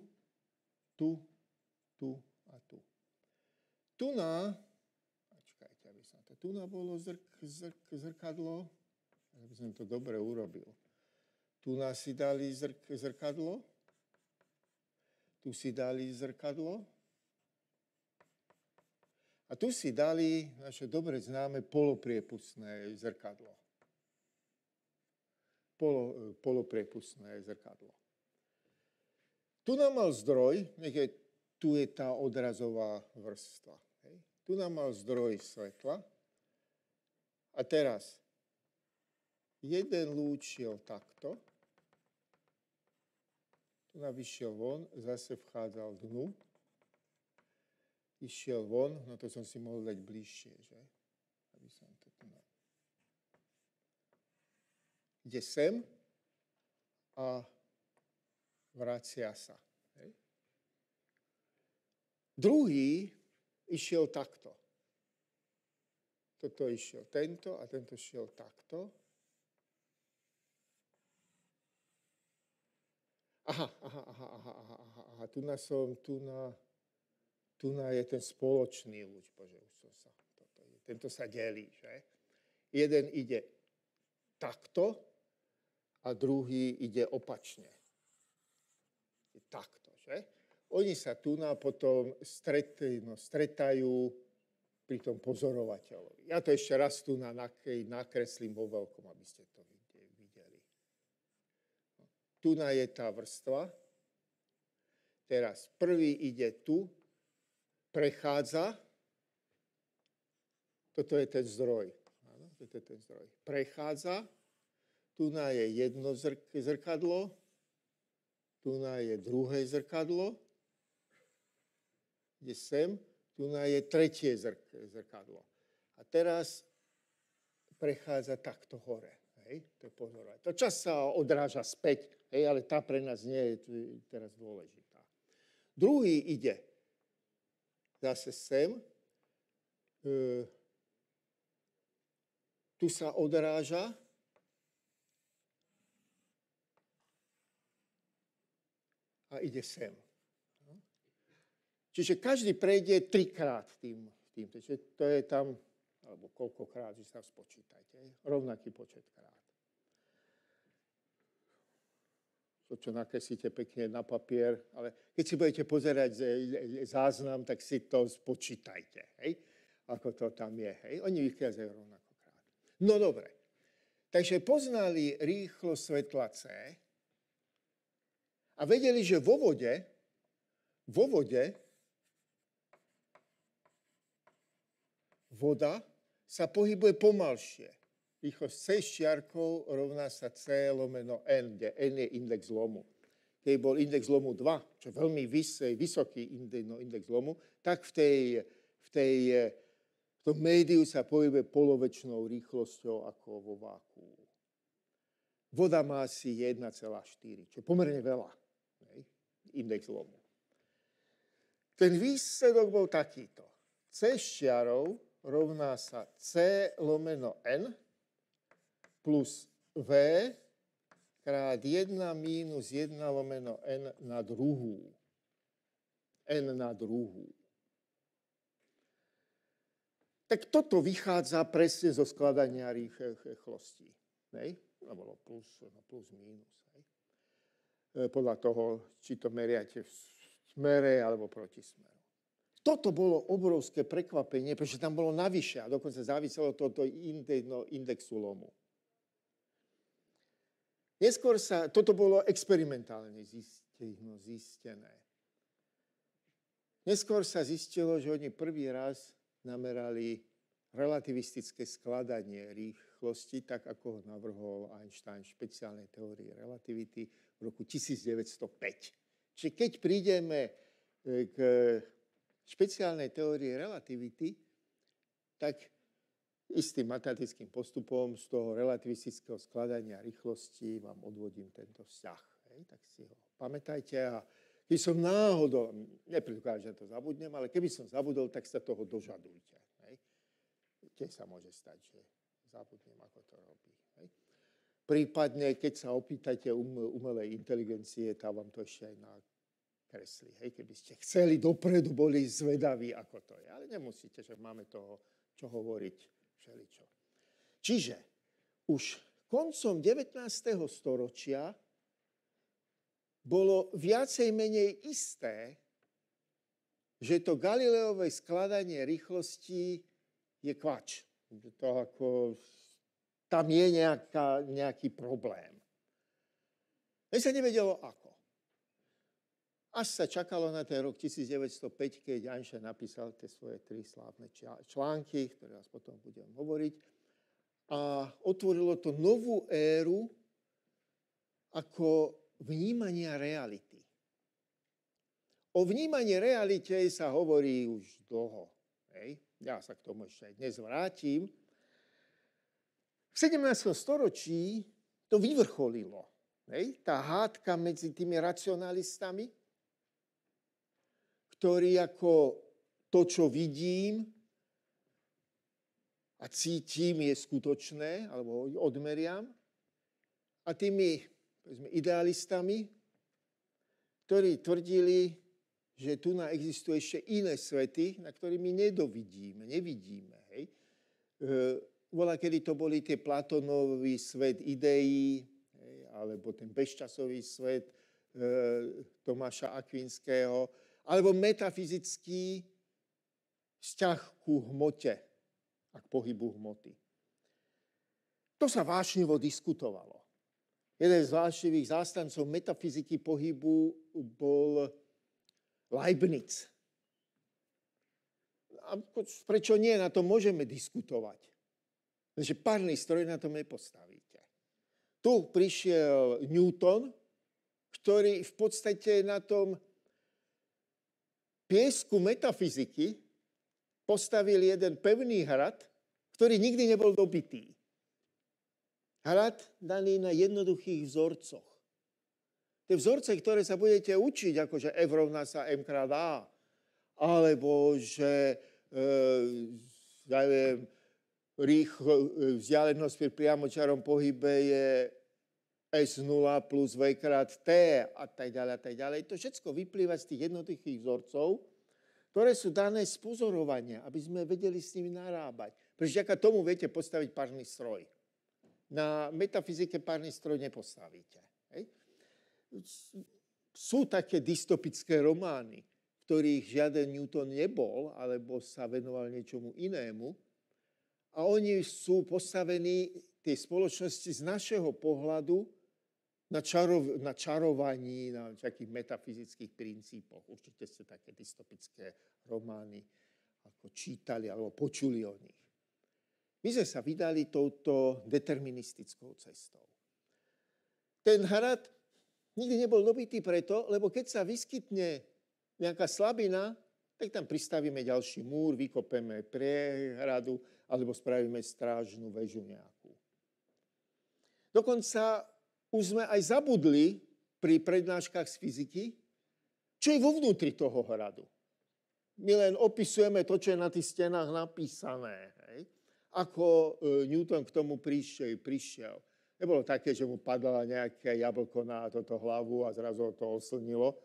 a tu. Počkajte, aby som to... Tu bolo zrkadlo, aby som to dobre urobil. Tu si dali zrkadlo. Tu si dali zrkadlo. A tu si dali naše dobre známe polopriepustné zrkadlo. Polopriepustné zrkadlo. Tu nám mal zdroj, tu je tá odrazová vrstva. Hej. Tu nám mal zdroj svetla. A teraz jeden lúč šiel takto. Tu nám vyšiel von, zase vchádzal dnu. Išiel von, no to som si mohol dať bližšie, že? Aby som to tu... Ide sem a vracia sa. Hej. Druhý išiel takto. Toto išiel tento a tento šiel takto. Aha. Tu je ten spoločný lúč. Bože, už som sa... Tento sa delí, že? Jeden ide takto a druhý ide opačne. Takto, že? Oni sa tu potom stretajú pri tom pozorovateľovi. Ja to ešte raz tu nakreslím vo veľkom, aby ste to videli. Tu je tá vrstva. Teraz prvý ide tu, prechádza. Toto je ten zdroj. Áno, toto je ten zdroj. Prechádza. Tu je jedno zrkadlo. Tu je druhé zrkadlo. Ide sem. Tu je tretie zrkadlo. A teraz prechádza takto hore. Hej? To je pozorovať. To čas sa odráža späť, hej? Ale tá pre nás nie je teraz dôležitá. Druhý ide zase sem. Tu sa odráža. A ide sem. Čiže každý prejde 3-krát tým. Čiže to je tam, alebo koľkokrát, že sa spočítajte. Rovnaký počet krát. To, čo nakreslíte pekne na papier, ale keď si budete pozerať záznam, tak si to spočítajte. Hej? Ako to tam je. Hej? Oni vychádzajú rovnakokrát. No dobre. Takže poznali rýchlo svetla C, a vedeli, že vo vode voda sa pohybuje pomalšie. Rýchlosť C s čiarkou rovná sa C lomeno N, kde N je index zlomu. Keď bol index zlomu 2, čo je veľmi vysoký index zlomu, tak v tom médiu sa pohybuje polovečnou rýchlosťou ako vo vákuu. Voda má asi 1,4, čo je pomerne veľa. Index zlomu. Ten výsledok bol takýto. C s čiarou rovná sa C lomeno N plus V krát 1 mínus 1 lomeno N na druhú. N na druhú. Tak toto vychádza presne zo skladania rýchlostí. To bolo plus mínus. Hej. podľa toho, či to meriate v smere alebo proti smeru. Toto bolo obrovské prekvapenie, pretože tam bolo navyše a dokonca záviselo to od indexu lomu. Neskôr toto bolo experimentálne zistené. Neskôr sa zistilo, že oni prvý raz namerali relativistické skladanie rýchlosti, tak ako ho navrhol Einstein v špeciálnej teórii relativity v roku 1905. Čiže keď prídeme k špeciálnej teórii relativity, tak istým matematickým postupom z toho relativistického skladania rýchlosti vám odvodím tento vzťah. Tak si ho pamätajte a keď som náhodou, nepredpokladám, že to zabudnem, ale keby som zabudol, tak sa toho dožadujte. Tiež sa môže stať, že zabudnem, ako to robí. Prípadne, keď sa opýtate umelej inteligencie, tá vám to ešte aj nakreslí. Keby ste chceli dopredu, boli zvedaví, ako to je. Ale nemusíte, že máme toho, čo hovoriť všeličo. Čiže už koncom 19. storočia bolo viacej menej isté, že to Galileové skladanie rýchlosti je kvač. Tam je nejaký problém. Len sa nevedelo ako. Až sa čakalo na ten rok 1905, keď Einstein napísal tie svoje 3 slávne články, ktoré vás potom budem hovoriť. A otvorilo to novú éru ako vnímania reality. O vnímaní realite sa hovorí už dlho. Ja sa k tomu ešte aj dnes vrátim. V 17. storočí to vyvrcholilo. Tá hádka medzi tými racionalistami, ktorí ako to, čo vidím a cítim, je skutočné, alebo odmeriam, a tými idealistami, ktorí tvrdili, že tu existujú ešte iné svety, na ktoré my nevidíme. Kedy to boli tie Platónový svet ideí, alebo ten bezčasový svet Tomáša Akvinského, alebo metafyzický vzťah ku hmote a k pohybu hmoty. To sa vášnivo diskutovalo. Jeden z vášnivých zástancov metafyziky pohybu bol Leibniz. A prečo nie? Na to môžeme diskutovať. Takže párny stroj na tom nepostavíte. Tu prišiel Newton, ktorý v podstate na tom piesku metafyziky postavil jeden pevný hrad, ktorý nikdy nebol dobitý. Hrad daný na jednoduchých vzorcoch. Tie vzorce, ktoré sa budete učiť, akože F rovná sa M krát A, alebo že vzdialenosť pri priamočiarom pohybe je S0 plus V krát T a tak ďalej. To všetko vyplýva z tých jednoduchých vzorcov, ktoré sú dané z pozorovania, aby sme vedeli s nimi narábať. Pretože vďaka tomu viete postaviť párny stroj. Na metafyzike párny stroj nepostavíte. Sú také dystopické romány, v ktorých žiaden Newton nebol, alebo sa venoval niečomu inému. A oni sú postavení, tie spoločnosti z našeho pohľadu, na čarovaní, na takých metafyzických princípoch. Určite ste také dystopické romány ako čítali alebo počuli o nich. My sme sa vydali touto deterministickou cestou. Ten hrad nikdy nebol dobitý preto, lebo keď sa vyskytne nejaká slabina, tak tam pristavíme ďalší múr, vykopeme priehradu alebo spravíme strážnu väžu nejakú. Dokonca už sme aj zabudli pri prednáškach z fyziky, čo je vo vnútri toho hradu. My len opisujeme to, čo je na tých stenách napísané. Ako Newton k tomu prišiel. Nebolo také, že mu padala nejaké jablko na toto hlavu a zrazu to oslnilo.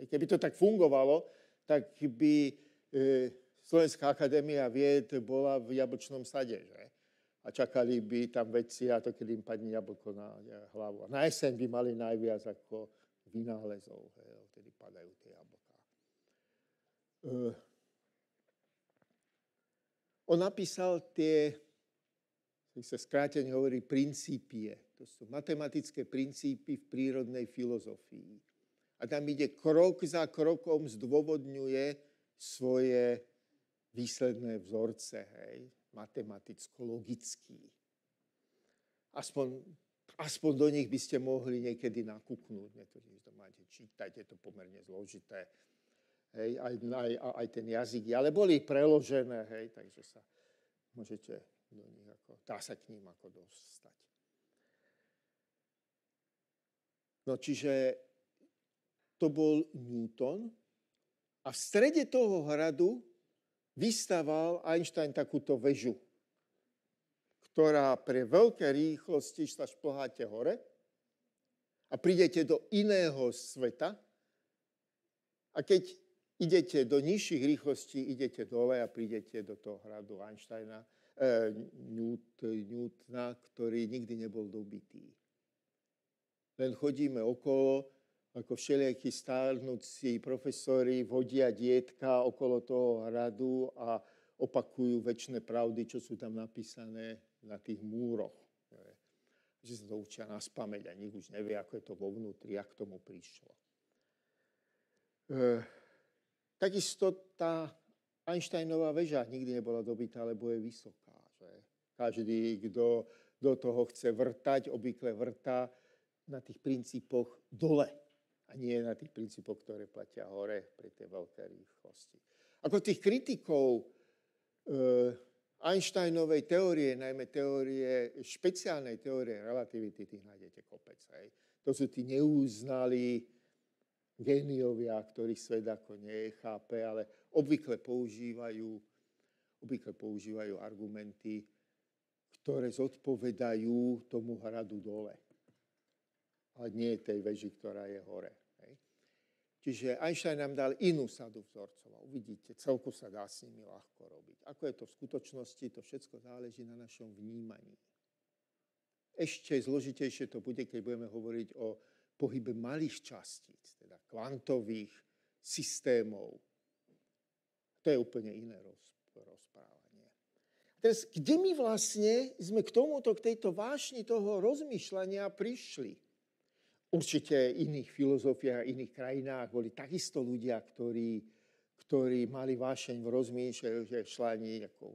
Keby to tak fungovalo, tak by Slovenská akadémia vied bola v jablčnom sade, že? A čakali by tam vedci a to, keď im padne jablko na hlavu. A na jeseň by mali najviac ako vynálezov. Vtedy padajú tie jablká. On napísal tie, sa skrátene hovorí, princípie. To sú matematické princípy v prírodnej filozofii. A tam ide krok za krokom, zdôvodňuje svoje výsledné vzorce, matematicko-logický. Aspoň do nich by ste mohli niekedy nakúknúť. To máte čítať, je to pomerne zložité. Aj ten jazyk, ale boli preložené, takže sa môžete do nich dá sa k ním ako dostať. No čiže to bol Newton a v strede toho hradu vystaval Einstein takúto väžu, ktorá pre veľké rýchlosti sa šplháte hore a prídete do iného sveta a keď idete do nižších rýchlostí, idete dole a prídete do toho hradu Einsteina, Newtona, ktorý nikdy nebol dobitý. Len chodíme okolo, ako všelijakí stárnúci profesori vodia dietka okolo toho hradu a opakujú večné pravdy, čo sú tam napísané na tých múroch. Že sa to učia naspamäť a nik už nevie, ako je to vo vnútri, jak k tomu prišlo. Takisto tá Einsteinová väža nikdy nebola dobitá, lebo je vysoká. Že? Každý, kto do toho chce vrtať, obvykle vrtá na tých princípoch dole a nie na tých princípoch, ktoré platia hore pri tej veľkej rýchlosti. Ako tých kritikov Einsteinovej teórie, najmä špeciálnej teórie relativity, tých nájdete kopec. To sú tí neúznalí géniovia, ktorých svet ako nechápe, ale obvykle používajú argumenty, ktoré zodpovedajú tomu hradu dole. Ale nie tej veži, ktorá je hore. Čiže Einstein nám dal inú sadu vzorcov. Uvidíte, celku sa dá s nimi ľahko robiť. Ako je to v skutočnosti, to všetko záleží na našom vnímaní. Ešte zložitejšie to bude, keď budeme hovoriť o pohybe malých častíc, teda kvantových systémov. To je úplne iné rozprávanie. A teraz, kde my vlastne sme k tejto vášni toho rozmýšľania prišli? Určite v iných filozofiách a iných krajinách boli takisto ľudia, ktorí mali vášeň v rozmýšľaní, ako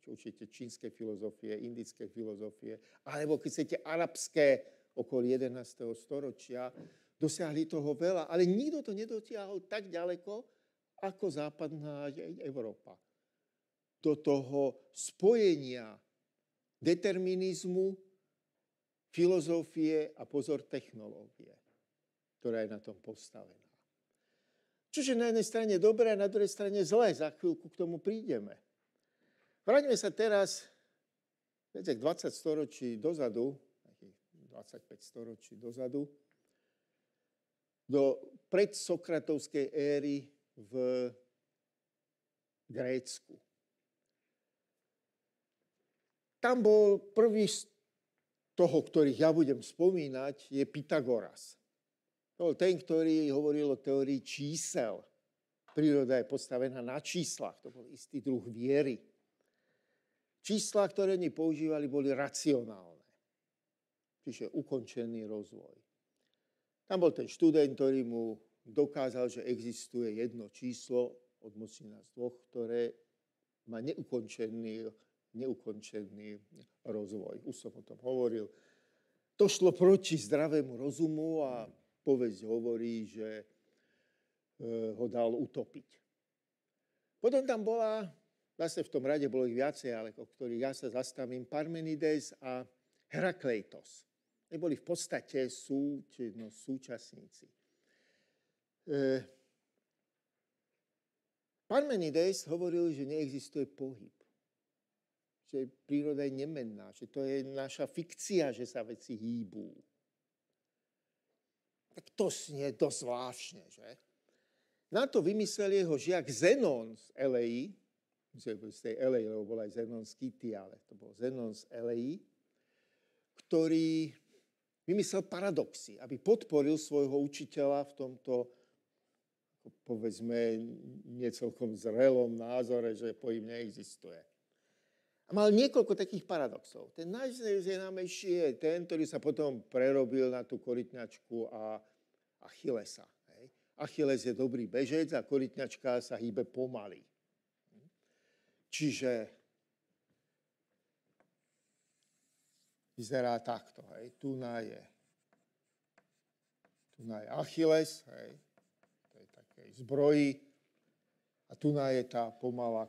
určite čínske filozofie, indické filozofie, alebo keď chcete arabské, okolo 11. storočia, dosiahli toho veľa, ale nikto to nedotiahol tak ďaleko, ako západná Európa. Do toho spojenia determinizmu, filozofie a pozor technológie, ktorá je na tom postavená. Čože na jednej strane dobré a na druhej strane zlé. Za chvíľku k tomu prídeme. Vráťme sa teraz 20 storočí dozadu, 25 storočí dozadu, do predsokratovskej éry v Grécku. Tam bol prvý z toho, ktorých ja budem spomínať, je Pythagoras. To bol ten, ktorý hovoril o teórii čísel. Príroda je postavená na číslach. To bol istý druh viery. Čísla, ktoré oni používali, boli racionálne. Čiže ukončený rozvoj. Tam bol ten študent, ktorý mu dokázal, že existuje jedno číslo od mocnina z dvoch, ktoré má neukončený rozvoj. Už som o tom hovoril. To šlo proti zdravému rozumu a povesť hovorí, že ho dal utopiť. Potom tam bola, zase v tom rade bolo ich viacej, ale o ktorých ja sa zastavím, Parmenides a Herakleitos. Neboli v podstate súčasníci. Parmenides hovoril, že neexistuje pohyb. Že príroda je nemenná, že to je naša fikcia, že sa veci hýbú. Tak to znie dosť zvláštne, že? Na to vymyslel jeho žiak Zenon z Elei, z tej Elei, lebo bol aj Zenon z Kity, ale to bol Zenon z Elei, ktorý vymyslel paradoxy, aby podporil svojho učiteľa v tomto, povedzme, necelkom zrelom názore, že pohyb neexistuje. A mal niekoľko takých paradoxov. Ten najznámejší je ten, ktorý sa potom prerobil na tú korytňačku a Achillesa. Achilles je dobrý bežec a korytňačka sa hýbe pomaly. Čiže vyzerá takto. Tu je Achilles, to je také zbroji, a tu je tá pomalá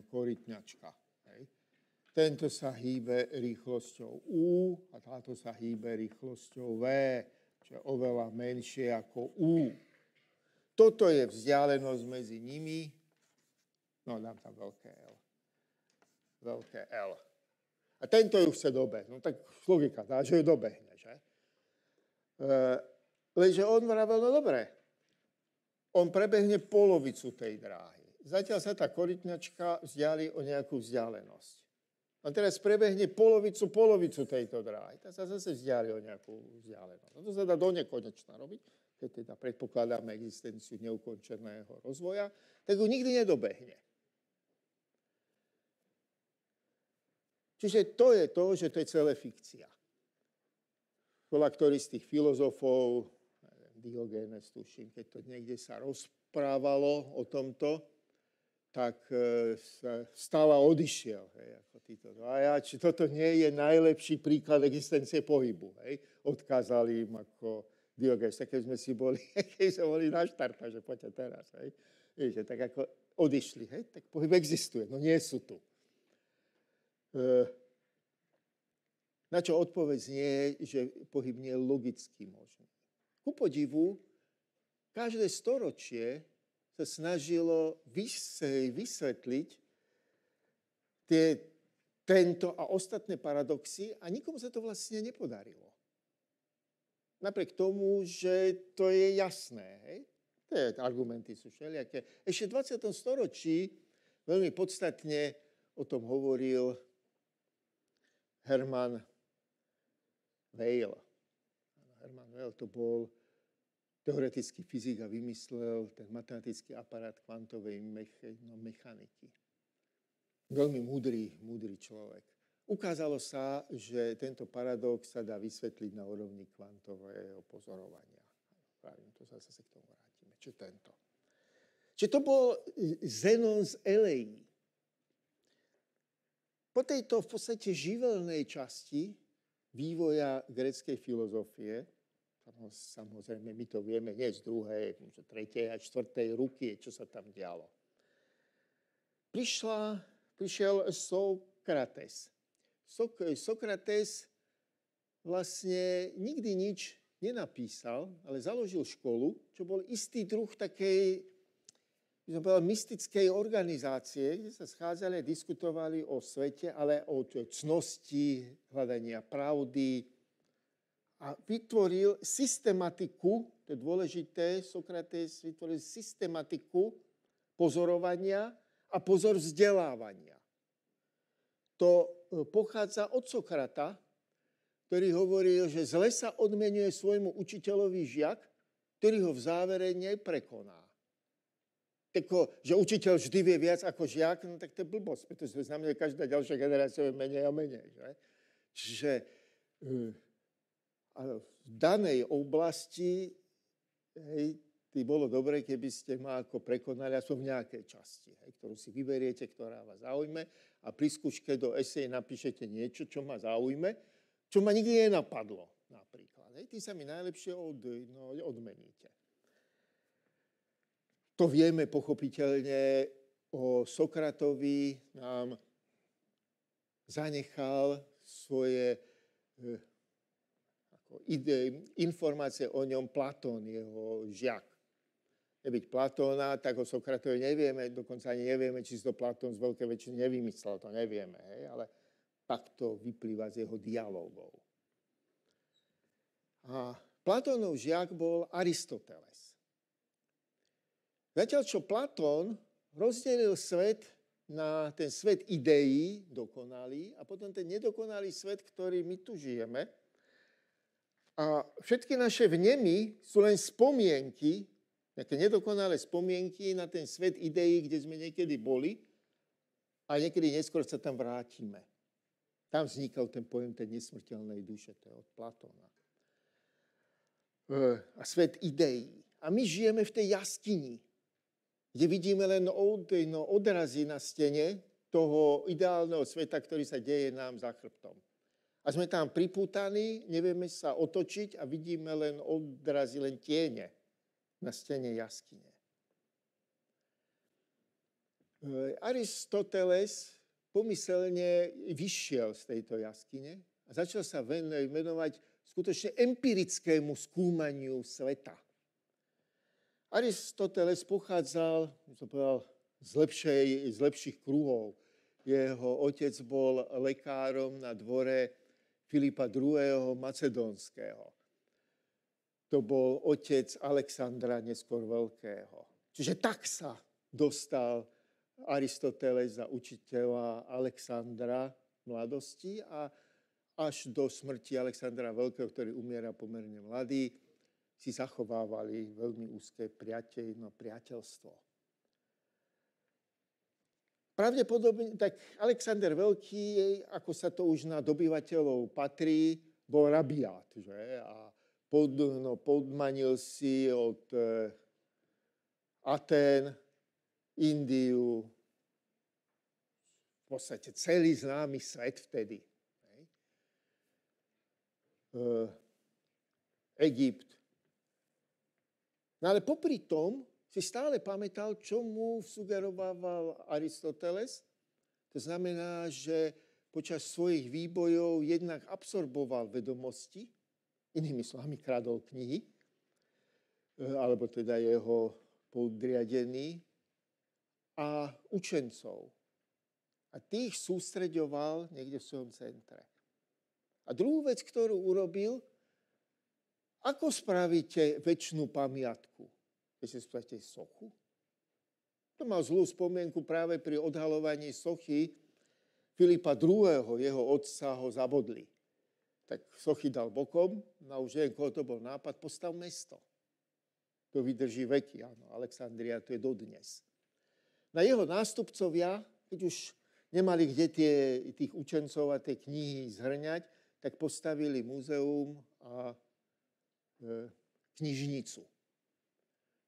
korytňačka. Tento sa hýbe rýchlosťou U a táto sa hýbe rýchlosťou V, čo je oveľa menšie ako U. Toto je vzdialenosť medzi nimi. No, dám tam veľké L. Veľké L. A tento ju chce dobehnúť. No tak logika dá, že ju dobehne, že? Lenže on vravel, no dobre, on prebehne polovicu tej dráhy. Zatiaľ sa tá korytňačka vzdiali o nejakú vzdialenosť. On teraz prebehne polovicu tejto dráhy. Tak sa zase vzdiali o nejakú vzdialenosť. No to sa dá do nekonečna robiť, keď teda predpokladáme existenciu neukončeného rozvoja, tak ju nikdy nedobehne. Čiže to je to, že to je celé fikcia. Ktorý z tých filozofov, Diogenes, tuším, keď to niekde sa rozprávalo o tomto, tak sa vstal a odišiel. Ako títo dvaja. Či toto nie je najlepší príklad existencie pohybu. Odkázali im ako Diogenes. Tak keď sme boli na štarta, že poďte teraz. Viete, tak ako odišli. Tak pohyb existuje, no nie sú tu. Na čo odpoveď nie je, že pohyb nie je logicky možný. Ku podivu, každé storočie sa snažilo vysvetliť tento a ostatné paradoxy a nikomu sa to vlastne nepodarilo. Napriek tomu, že to je jasné. Tie argumenty sú všelijaké. Ešte v 20. storočí veľmi podstatne o tom hovoril Hermann Weyl. Hermann Weyl to bol teoretický fyzik a vymyslel ten matematický aparát kvantovej mechaniky. Veľmi múdry človek. Ukázalo sa, že tento paradox sa dá vysvetliť na úrovni kvantového pozorovania. Pravím, to zase k tomu vrátime. Čo tento? Čiže to bol Zenon z Elei. Po tejto v podstate živelnej časti vývoja gréckej filozofie, samozrejme my to vieme nie z druhej, tretej a štvrtej ruky, čo sa tam dialo. Prišiel Sokrates. Sokrates vlastne nikdy nič nenapísal, ale založil školu, čo bol istý druh takej, by som povedal, mystickej organizácie, kde sa schádzali a diskutovali o svete, ale o cnosti, hľadania pravdy. A vytvoril systematiku, to je dôležité, Sokrates vytvoril systematiku pozorovania a vzdelávania. To pochádza od Sokrata, ktorý hovoril, že zle sa odmenuje svojmu učiteľovi žiak, ktorý ho v závere neprekoná. Tako, že učiteľ vždy vie viac ako žiak, no tak to je blbosť, pretože to znamená, že každá ďalšia generácia je menej a menej. Že? Čiže v danej oblasti by bolo dobre, keby ste ma ako prekonali aspoň v nejakej časti, ktorú si vyberiete, ktorá vás zaujme a pri skúške do eseje napíšete niečo, čo ma zaujme, čo ma nikdy nenapadlo napríklad. Tým sa mi najlepšie odmeníte. To vieme pochopiteľne o Sokratovi, nám zanechal svoje informácie o ňom Platón, jeho žiak. Nebyť Platóna, tak o Sokratovi nevieme, dokonca ani nevieme, či si to Platón z veľkej väčšiny nevymyslel, to nevieme, ale tak to vyplýva z jeho dialógov. A Platónov žiak bol Aristoteles. Zatiaľ, čo Platón rozdelil svet na ten svet ideí, dokonalý, a potom ten nedokonalý svet, ktorý my tu žijeme, A všetky naše vnemy sú len spomienky, nejaké nedokonalé spomienky na ten svet ideí, kde sme niekedy boli a niekedy neskôr sa tam vrátime. Tam vznikal ten pojem tej nesmrteľnej duše, to je od Platóna. A svet ideí. A my žijeme v tej jaskyni, kde vidíme len odrazy na stene toho ideálneho sveta, ktorý sa deje nám za chrbtom. A sme tam pripútaní, nevieme sa otočiť a vidíme len odrazy, len tiene na stene jaskyne. Aristoteles pomyselne vyšiel z tejto jaskyne a začal sa venovať skutočne empirickému skúmaniu sveta. Aristoteles pochádzal, z lepších kruhov. Jeho otec bol lekárom na dvore Filipa II. Macedónskeho. To bol otec Alexandra neskôr Veľkého. Čiže tak sa dostal Aristoteles za učiteľa Alexandra v mladosti a až do smrti Alexandra Veľkého, ktorý umiera pomerne mladý, si zachovávali veľmi úzké priateľstvo. Pravdepodobne, tak Alexander Veľký, ako sa to už na dobyvateľov patrí, bol rabiát, že? A podmanil si od Atén, Indiu, v podstate celý známy svet vtedy. Egypt. No ale popri tom si stále pamätal, čo mu sugeroval Aristoteles. To znamená, že počas svojich výbojov jednak absorboval vedomosti, inými slovami kradol knihy, alebo teda jeho podriadený, a učencov. A tých sústreďoval niekde v svojom centre. A druhú vec, ktorú urobil, ako spravíte večnú pamiatku? Keď si spravíte sochu? To mal zlú spomienku práve pri odhalovaní sochy Filipa II. Jeho otca ho zabodli. Tak sochy dal bokom, no už neviem, koho to bol nápad, postav mesto. To vydrží veky, áno, Alexandria to je dodnes. Na jeho nástupcovia, keď už nemali kde tých učencov a tie knihy zhrňať, tak postavili múzeum a knižnicu.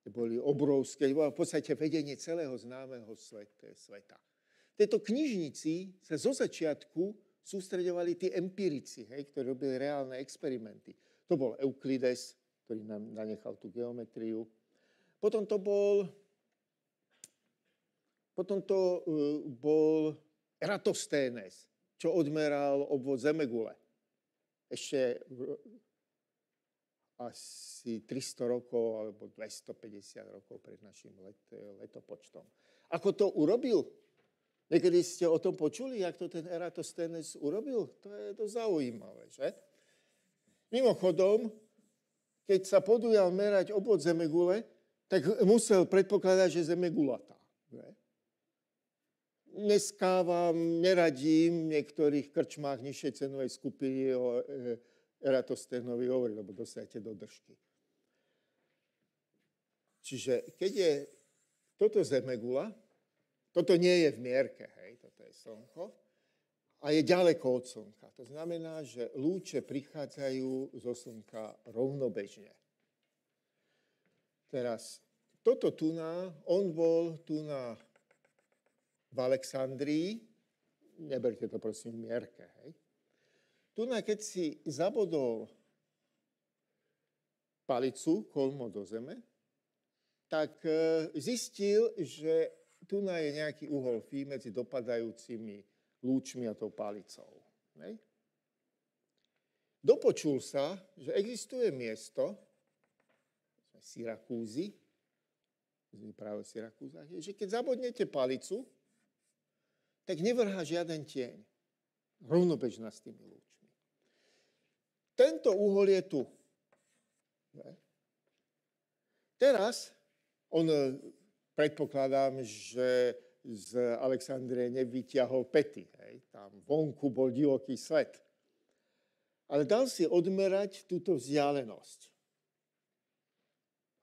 Boli obrovské, v podstate vedenie celého známeho sveta. V tejto knižnici sa zo začiatku sústreďovali tí empirici, ktorí robili reálne experimenty. To bol Euklides, ktorý nám nanechal tú geometriu. Potom to bol Eratosténes, čo odmeral obvod Zemegule. Ešte asi 300 rokov alebo 250 rokov pred našim letopočtom. Ako to urobil? Niekedy ste o tom počuli, jak to ten Eratosténes urobil? To je dosť zaujímavé, že? Mimochodom, keď sa podujal merať obvod Zemegule, tak musel predpokladať, že Zem je gulatá. Dneska vám neradím v niektorých krčmách nižšej cenovej skupiny o Eratosténovi hovoriť, lebo dosiahate do držky. Čiže keď je toto Zemegula, toto nie je v mierke, toto je Slnko, a je ďaleko od Slnka. To znamená, že lúče prichádzajú zo Slnka rovnobežne. Teraz, toto on bol v Alexandrii, neberte to prosím v mierke, keď si zabodol palicu kolmo do zeme, tak zistil, že tu je nejaký uhol φ medzi dopadajúcimi lúčmi a tou palicou. Dopočul sa, že existuje miesto, Syrakúzy, práve v Syrakúzach, že keď zabodnete palicu, tak nevrhá žiaden tieň. Rovnobežná s tými lúčmi. Tento uhol je tu. Teraz, predpokladám, že z Alexandrie nevyťahol pety. Tam vonku bol divoký svet. Ale dal si odmerať túto vzdialenosť.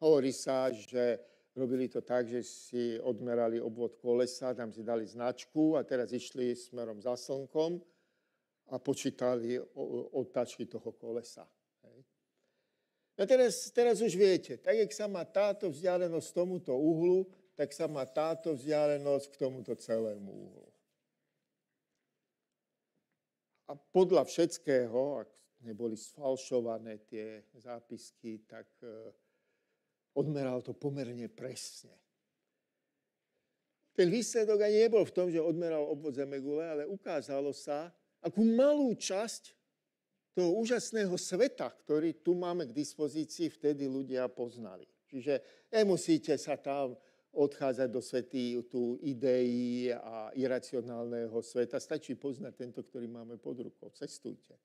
Hovorí sa, že robili to tak, že si odmerali obvod kolesa, tam si dali značku a teraz išli smerom za slnkom a počítali otáčky toho kolesa. A teraz už viete, tak jak sa má táto vzdialenosť k tomuto uhlu, tak sa má táto vzdialenosť k tomuto celému uhlu. A podľa všetkého, ak neboli sfalšované tie zápisky, tak odmeral to pomerne presne. Ten výsledok ani nebol v tom, že odmeral obvod Zemegule, ale ukázalo sa, akú malú časť toho úžasného sveta, ktorý tu máme k dispozícii, vtedy ľudia poznali. Čiže nemusíte sa tam odchádzať do svety tú ideí a iracionálneho sveta. Stačí poznať tento, ktorý máme pod rukou. Cestujte.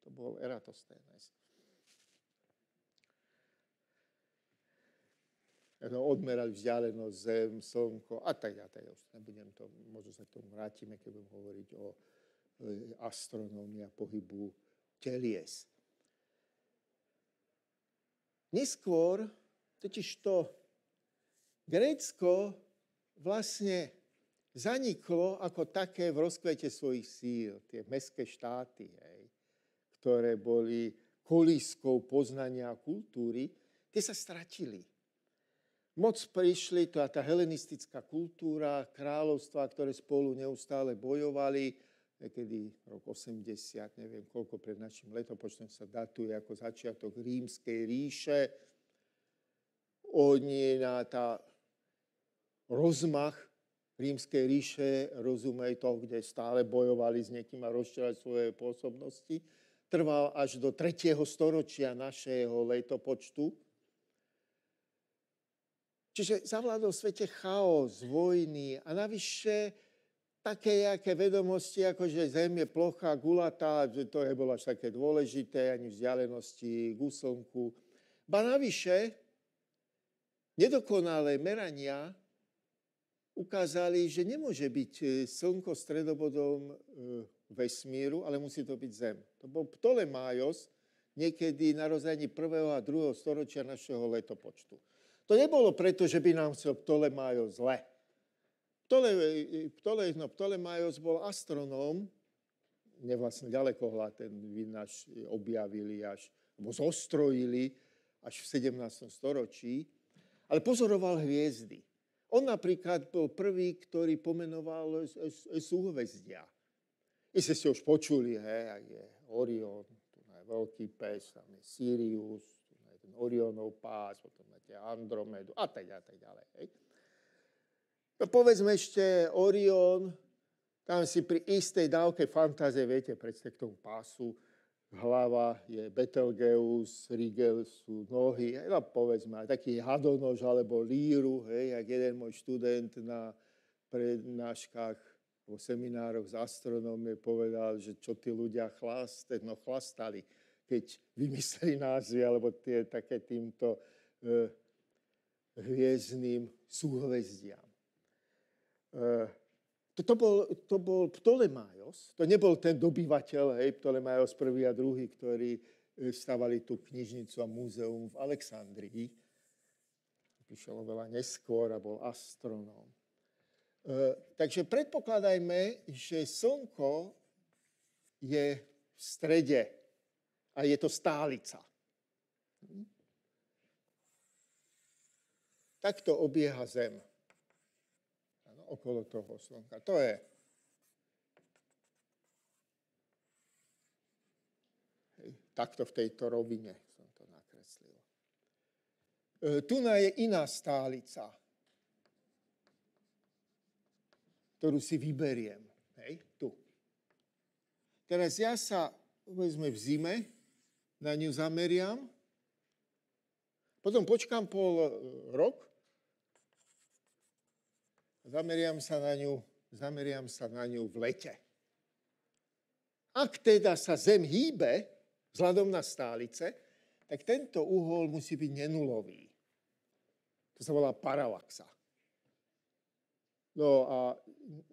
To bol Eratosthenes. Odmerali vzdialenosť Zem, Slnko a tak ďalej. Nebudem to, možno sa k tomu vrátime, keď budem hovoriť o astronómii a pohybu telies. Neskôr totižto Grécko vlastne zaniklo ako také v rozkvete svojich síl. Tie mestské štáty, ktoré boli kolískou poznania a kultúry, tie sa stratili. Moc prišli tá helenistická kultúra, kráľovstvá, ktoré spolu neustále bojovali, niekedy rok 80, neviem koľko pred našim letopočtom sa datuje ako začiatok Rímskej ríše. Oni na rozmach Rímskej ríše, rozumej to, kde stále bojovali s niekým a rozširovali svoje pôsobnosti, trval až do 3. storočia našeho letopočtu. Čiže zavládol v svete chaos, vojny a navyše také nejaké vedomosti, ako že Zem je plochá, gulatá, že to nebolo až také dôležité, ani vzdialenosti k slnku. Ba navyše, nedokonalé merania ukázali, že nemôže byť slnko stredobodom vesmíru, ale musí to byť Zem. To bol Ptolemaios niekedy na rozhraní 1. a 2. storočia našeho letopočtu. To nebolo preto, že by nám chcel Ptolemaios zle. Ptolemaios bol astronóm, nevlastne ďalekohľad, ten vynáš objavili alebo zostrojili až v 17. storočí, ale pozoroval hviezdy. On napríklad bol prvý, ktorý pomenoval súhvezdia. Iste ste už počuli, ak je Orion, tu je veľký pes, tam je Sirius, ten Orionov pás, potom máte Andromedu a tak ďalej. No povedzme ešte Orion, tam si pri istej dávke fantázie, viete, predstavte k tomu pásu, hlava je Betelgeuse, Rigel sú nohy, no povedzme aj taký hadonož alebo líru, jak jeden môj študent na prednáškach vo seminároch z astronómie povedal, že čo tí ľudia chlastali, keď vymysleli názvy, alebo tie také týmto hviezdnym súhvezdiam. To bol Ptolemaios, to nebol ten dobyvateľ, Ptolemaios 1. a 2., ktorí stavali tú knižnicu a múzeum v Alexandrii. Prišiel oveľa neskôr a bol astronóm. Takže predpokladajme, že Slnko je v strede a je to stálica. Takto obieha Zem. Okolo toho Slnka. To je takto v tejto rovine som to nakreslil. Tu je iná stálica, ktorú si vyberiem. Tu. Teraz ja sa, povedzme, v zime na ňu zameriam, potom počkám rok, zameriam sa na ňu v lete. Ak teda sa Zem hýbe vzhľadom na stálice, tak tento uhol musí byť nenulový. To sa volá paralaxa. No a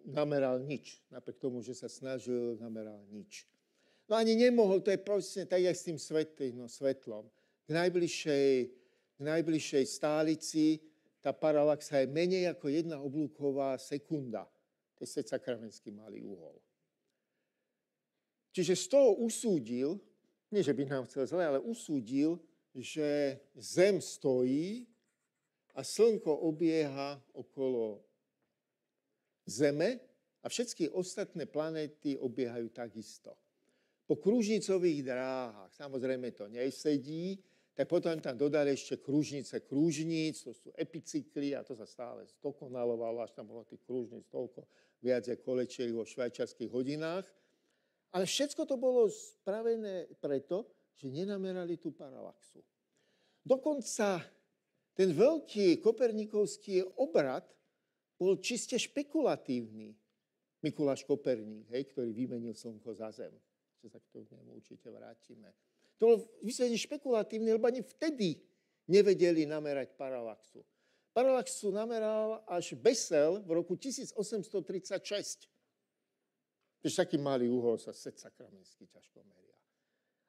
nameral nič. Napriek tomu, že sa snažil, nameral nič. No ani nemohol, to je proste tak, jak s tým svetlom. K najbližšej stálici tá paralaxa je menej ako 1 oblúková sekunda. To je sakramenský malý uhol. Čiže z toho usúdil, nie že by nám chcel zle, ale usúdil, že Zem stojí a Slnko obieha okolo Zeme a všetky ostatné planéty obiehajú takisto. Po kružnicových dráhach, samozrejme to nesedí, tak potom tam dodali ešte kružnice kružníc, to sú epicykly a to sa stále zdokonalovalo, až tam bolo tých kružníc toľko viac ako kolečiek vo švajčiarskych hodinách. Ale všetko to bolo spravené preto, že nenamerali tú paralaxu. Dokonca ten veľký kopernikovský obrad bol čiste špekulatívny. Mikuláš Koperník, ktorý vymenil Slnko za Zem. Čo sa k tomu určite vrátime. To bolo vysvetne špekulatívne, lebo ani vtedy nevedeli namerať paralaxu. Paralaxu nameral až Bessel v roku 1836. Pretože taký malý uhol sa sakramentsky ťažko meria.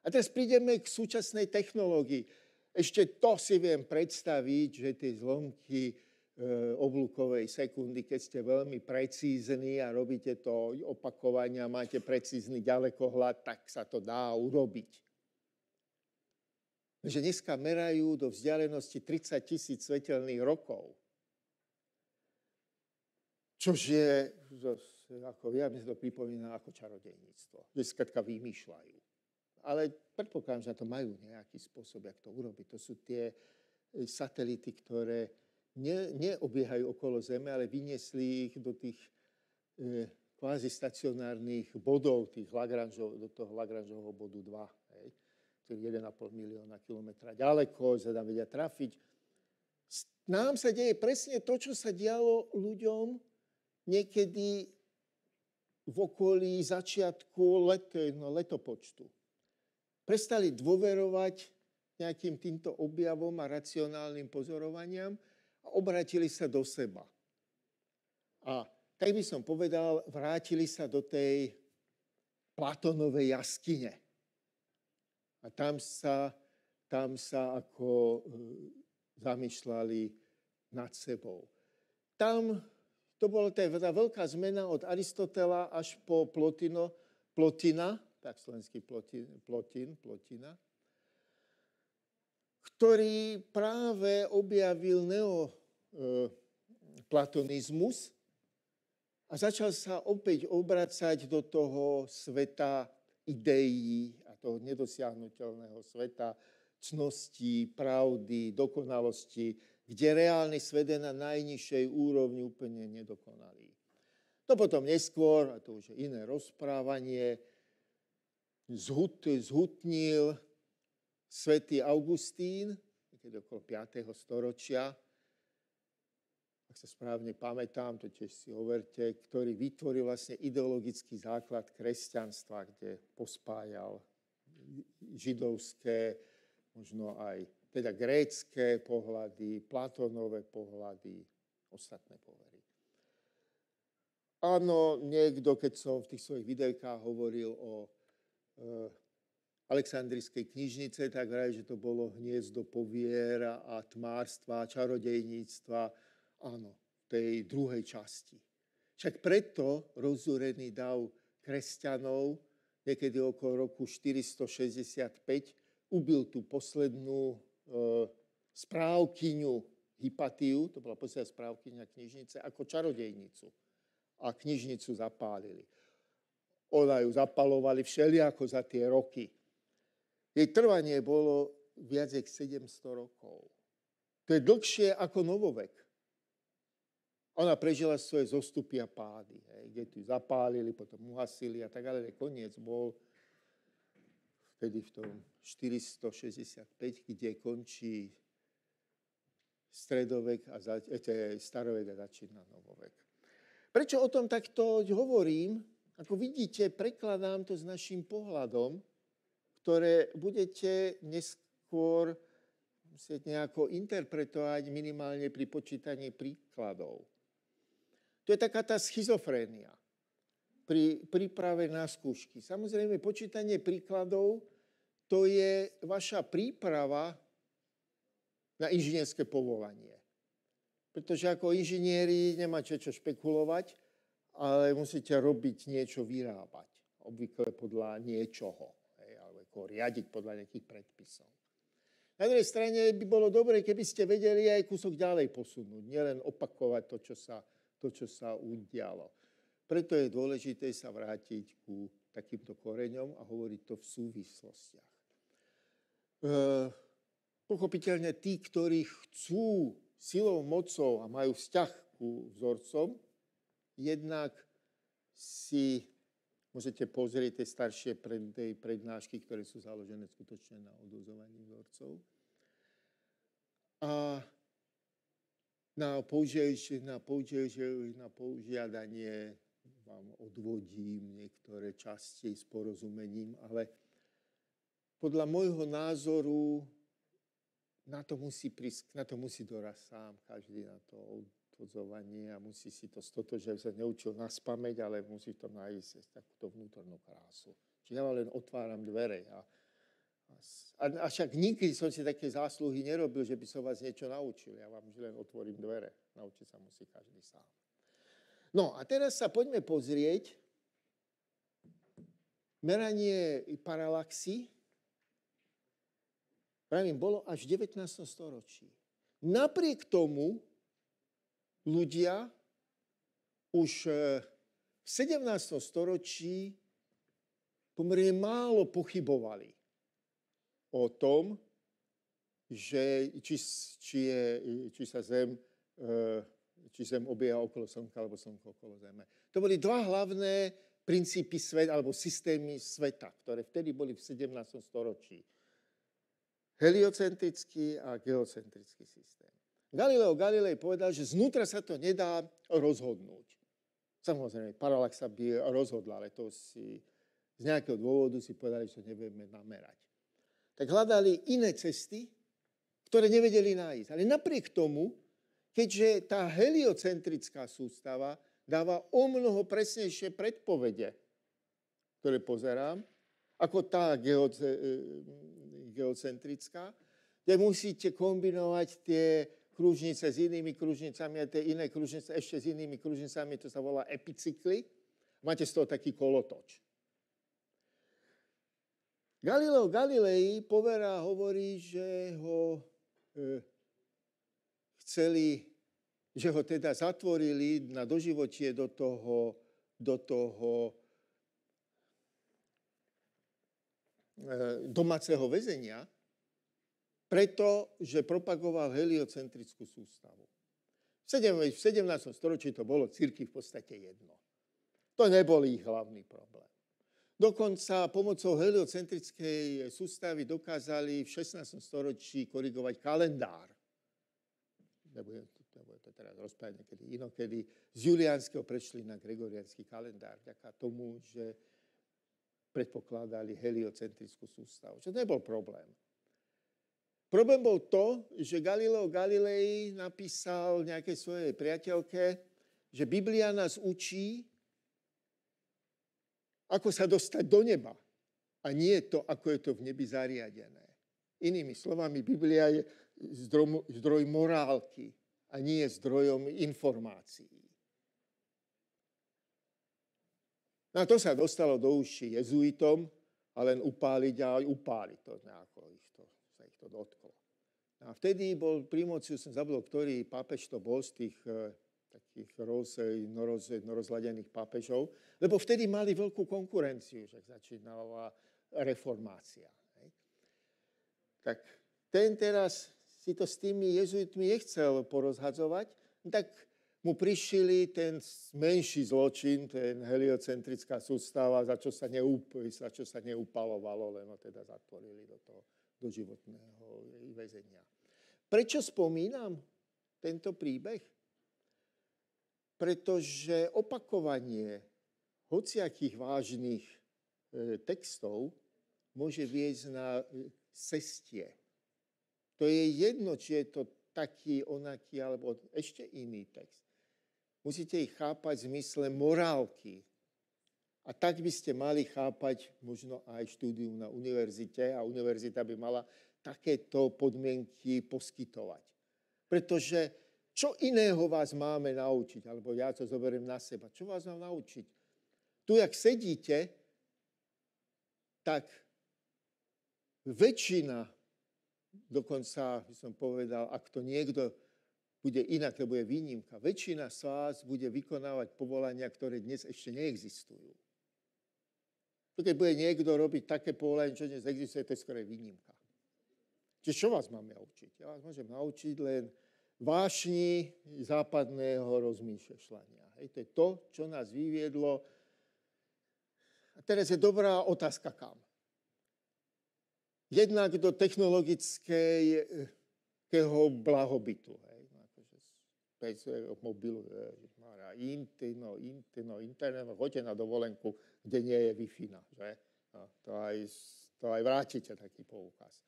A teraz prídeme k súčasnej technológii. Ešte to si viem predstaviť, že tie zlomky oblúkovej sekundy, keď ste veľmi precízni a robíte to opakovania, máte precízny ďalekohľad, tak sa to dá urobiť. Že dneska merajú do vzdialenosti 30 000 svetelných rokov. Čož je, ako ja mi to pripomína ako čarodejníctvo. Že skrátka vymýšľajú. Ale predpokladám, že to majú nejaký spôsob, jak to urobiť. To sú tie satelity, ktoré neobiehajú okolo Zeme, ale vyniesli ich do tých kvázi stacionárnych bodov, do toho Lagrangeovho bodu 2, ktorý 1,5 milióna kilometra ďaleko, sa tam vedia trafiť. Nám sa deje presne to, čo sa dialo ľuďom niekedy v okolí začiatku letopočtu. Prestali dôverovať nejakým týmto objavom a racionálnym pozorovaniam a obratili sa do seba. A tak by som povedal, vrátili sa do tej Platónovej jaskyne. A tam sa ako zamýšľali nad sebou. Tam to bola tá veľká zmena od Aristotela až po Plotina, tak slovenský Plotina, ktorý práve objavil neoplatonizmus a začal sa opäť obracať do toho sveta ideí a toho nedosiahnuteľného sveta cností, pravdy, dokonalosti, kde reálny svet je na najnižšej úrovni úplne nedokonalý. To potom neskôr, a to už je iné rozprávanie, zhutnil svätý Augustín, keď okolo 5. storočia, ak sa správne pamätám, to tiež si overte, ktorý vytvoril vlastne ideologický základ kresťanstva, kde pospájal židovské, možno aj teda grécke pohľady, Platónové pohľady, ostatné povery. Áno, niekto, keď som v tých svojich videokách hovoril o Alexandrijskej knižnice, tak vraj, že to bolo hniezdo povier a tmárstva, čarodejníctva, áno, tej druhej časti. Však preto rozúrený dav kresťanov niekedy okolo roku 465 ubil tú poslednú správkyňu Hypatiu, to bola posledná správkyňa knižnice, ako čarodejnicu. A knižnicu zapálili. Ona ju zapalovali všelijako za tie roky. Jej trvanie bolo viac jak 700 rokov. To je dlhšie ako novovek. Ona prežila svoje zostupy a pády, kde tu zapálili, potom uhasili a tak ďalej. Koniec bol vtedy v tom 465, kde končí stredovek a starovek a začína novovek. Prečo o tom takto hovorím? Ako vidíte, prekladám to s našim pohľadom, ktoré budete neskôr musieť nejako interpretovať minimálne pri počítaní príkladov. To je taká tá schizofrénia. pri príprave na skúšky. Samozrejme, počítanie príkladov, to je vaša príprava na inžinierské povolanie. Pretože ako inžinieri nemáte čo špekulovať, ale musíte robiť niečo, vyrábať. Obvykle podľa niečoho. Alebo ako riadiť podľa nejakých predpisov. Na druhej strane by bolo dobre, keby ste vedeli aj kúsok ďalej posunúť. Nielen opakovať to, čo sa udialo. Preto je dôležité sa vrátiť ku takýmto koreňom a hovoriť to v súvislostiach. Pochopiteľne tí, ktorí chcú silou, mocou a majú vzťah ku vzorcom, jednak si môžete pozrieť tie staršie prednášky, ktoré sú založené skutočne na ododzovaní vzorcov. A na požiadanie vám odvodím niektoré časti s porozumením, ale podľa môjho názoru na to musí dorazť sám každý na to odvodzovanie a musí si to stotožniť, že sa neučil naspamäť, ale musí to nájsť takúto vnútornú krásu. Čiže ja len otváram dvere. A však nikdy som si také zásluhy nerobil, že by som vás niečo naučil. Ja vám len otvorím dvere. Naučiť sa musí každý sám. No a teraz sa poďme pozrieť meranie paralaxy. Pravím, bolo až v 19. storočí. Napriek tomu ľudia už v 17. storočí pomerne málo pochybovali o tom, že či sa Zem obieha okolo Slnka, alebo Slnko okolo Zeme. To boli dva hlavné princípy sveta, alebo systémy sveta, ktoré vtedy boli v 17. storočí. Heliocentrický a geocentrický systém. Galileo Galilei povedal, že znútra sa to nedá rozhodnúť. Samozrejme, paralaxa by rozhodla, ale to si z nejakého dôvodu si povedali, že to nevieme namerať. Tak hľadali iné cesty, ktoré nevedeli nájsť. Ale napriek tomu, keďže tá heliocentrická sústava dáva omnoho presnejšie predpovede, ktoré pozerám, ako tá geocentrická, kde musíte kombinovať tie kružnice s inými kružnicami a tie iné kružnice ešte s inými kružnicami, to sa volá epicykly. Máte z toho taký kolotoč. Galileo Galilei hovorí, že ho že ho teda zatvorili na doživotie do toho domáceho väzenia, pretože propagoval heliocentrickú sústavu. V 17. storočí to bolo cirkvi v podstate jedno. To nebol ich hlavný problém. Dokonca pomocou heliocentrickej sústavy dokázali v 16. storočí korigovať kalendár. Nebudem to teraz rozprávať niekedy inokedy. Z juliánskeho prešli na gregoriánsky kalendár, vďaka tomu, že predpokladali heliocentrickú sústavu. Čo to nebol problém. Problém bol to, že Galileo Galilei napísal nejakej svojej priateľke, že Biblia nás učí, ako sa dostať do neba. A nie to, ako je to v nebi zariadené. Inými slovami, Biblia je zdroj morálky a nie zdrojom informácií. No a to sa dostalo do uší jezuitom a len upáliť a upáliť to nejako sa ich to dotklo. A vtedy bol pri moci, som zabudol, ktorý pápež to bol z tých takých rozladených pápežov, lebo vtedy mali veľkú konkurenciu, že začínala reformácia. Tak ten teraz si to s tými jezuitmi nechcel porozhadzovať, tak mu prišili ten menší zločin, ten heliocentrická sústava, za čo sa neupalovalo, len ho teda zatvorili do toho doživotného väzenia. Prečo spomínam tento príbeh? Pretože opakovanie hociakých vážnych textov môže viesť na cestie. To je jedno, či je to taký, onaký, alebo ešte iný text. Musíte ich chápať v zmysle morálky, A tak by ste mali chápať možno aj štúdium na univerzite a univerzita by mala takéto podmienky poskytovať. Pretože čo iného vás máme naučiť? Alebo ja to zoberiem na seba. Čo vás mám naučiť? Tu, jak sedíte, tak väčšina, dokonca by som povedal, ak to niekto bude inak, to bude výnimka, väčšina z vás bude vykonávať povolania, ktoré dnes ešte neexistujú. Keď bude niekto robiť také povolanie, čo dnes existuje, to je skôr výnimka. Čiže čo vás máme naučiť? Ja vás môžem naučiť len vášni západného rozmýšľania. Hej, to je to, čo nás vyviedlo. A teraz je dobrá otázka kam. Jednak do technologického blahobytu. Hej, akože mobilu, internet, choďte na dovolenku, kde nie je Wi-Fi, že? No, to aj vrátite taký poukaz.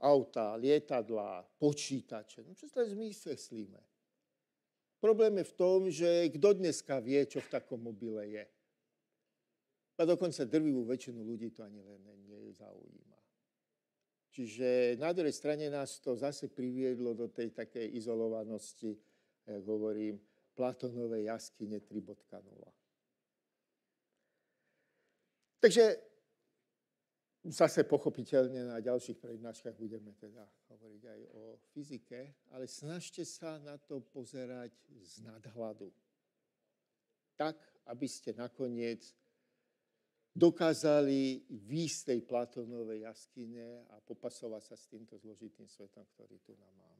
Auta, lietadlá, počítače, no čo sa zmyslíme? Problém je v tom, že kto dneska vie, čo v takom mobile je. A dokonca drvivú väčšinu ľudí to ani len nezaujíma. Čiže na druhej strane nás to zase priviedlo do tej takej izolovanosti, jak hovorím, Platónovej jaskyne 3.0. Takže zase pochopiteľne na ďalších prednáškach budeme teda hovoriť aj o fyzike, ale snažte sa na to pozerať z nadhľadu. Tak, aby ste nakoniec dokázali výjsť z tej Platónovej jaskyne a popasovať sa s týmto zložitým svetom, ktorý tu nám máme.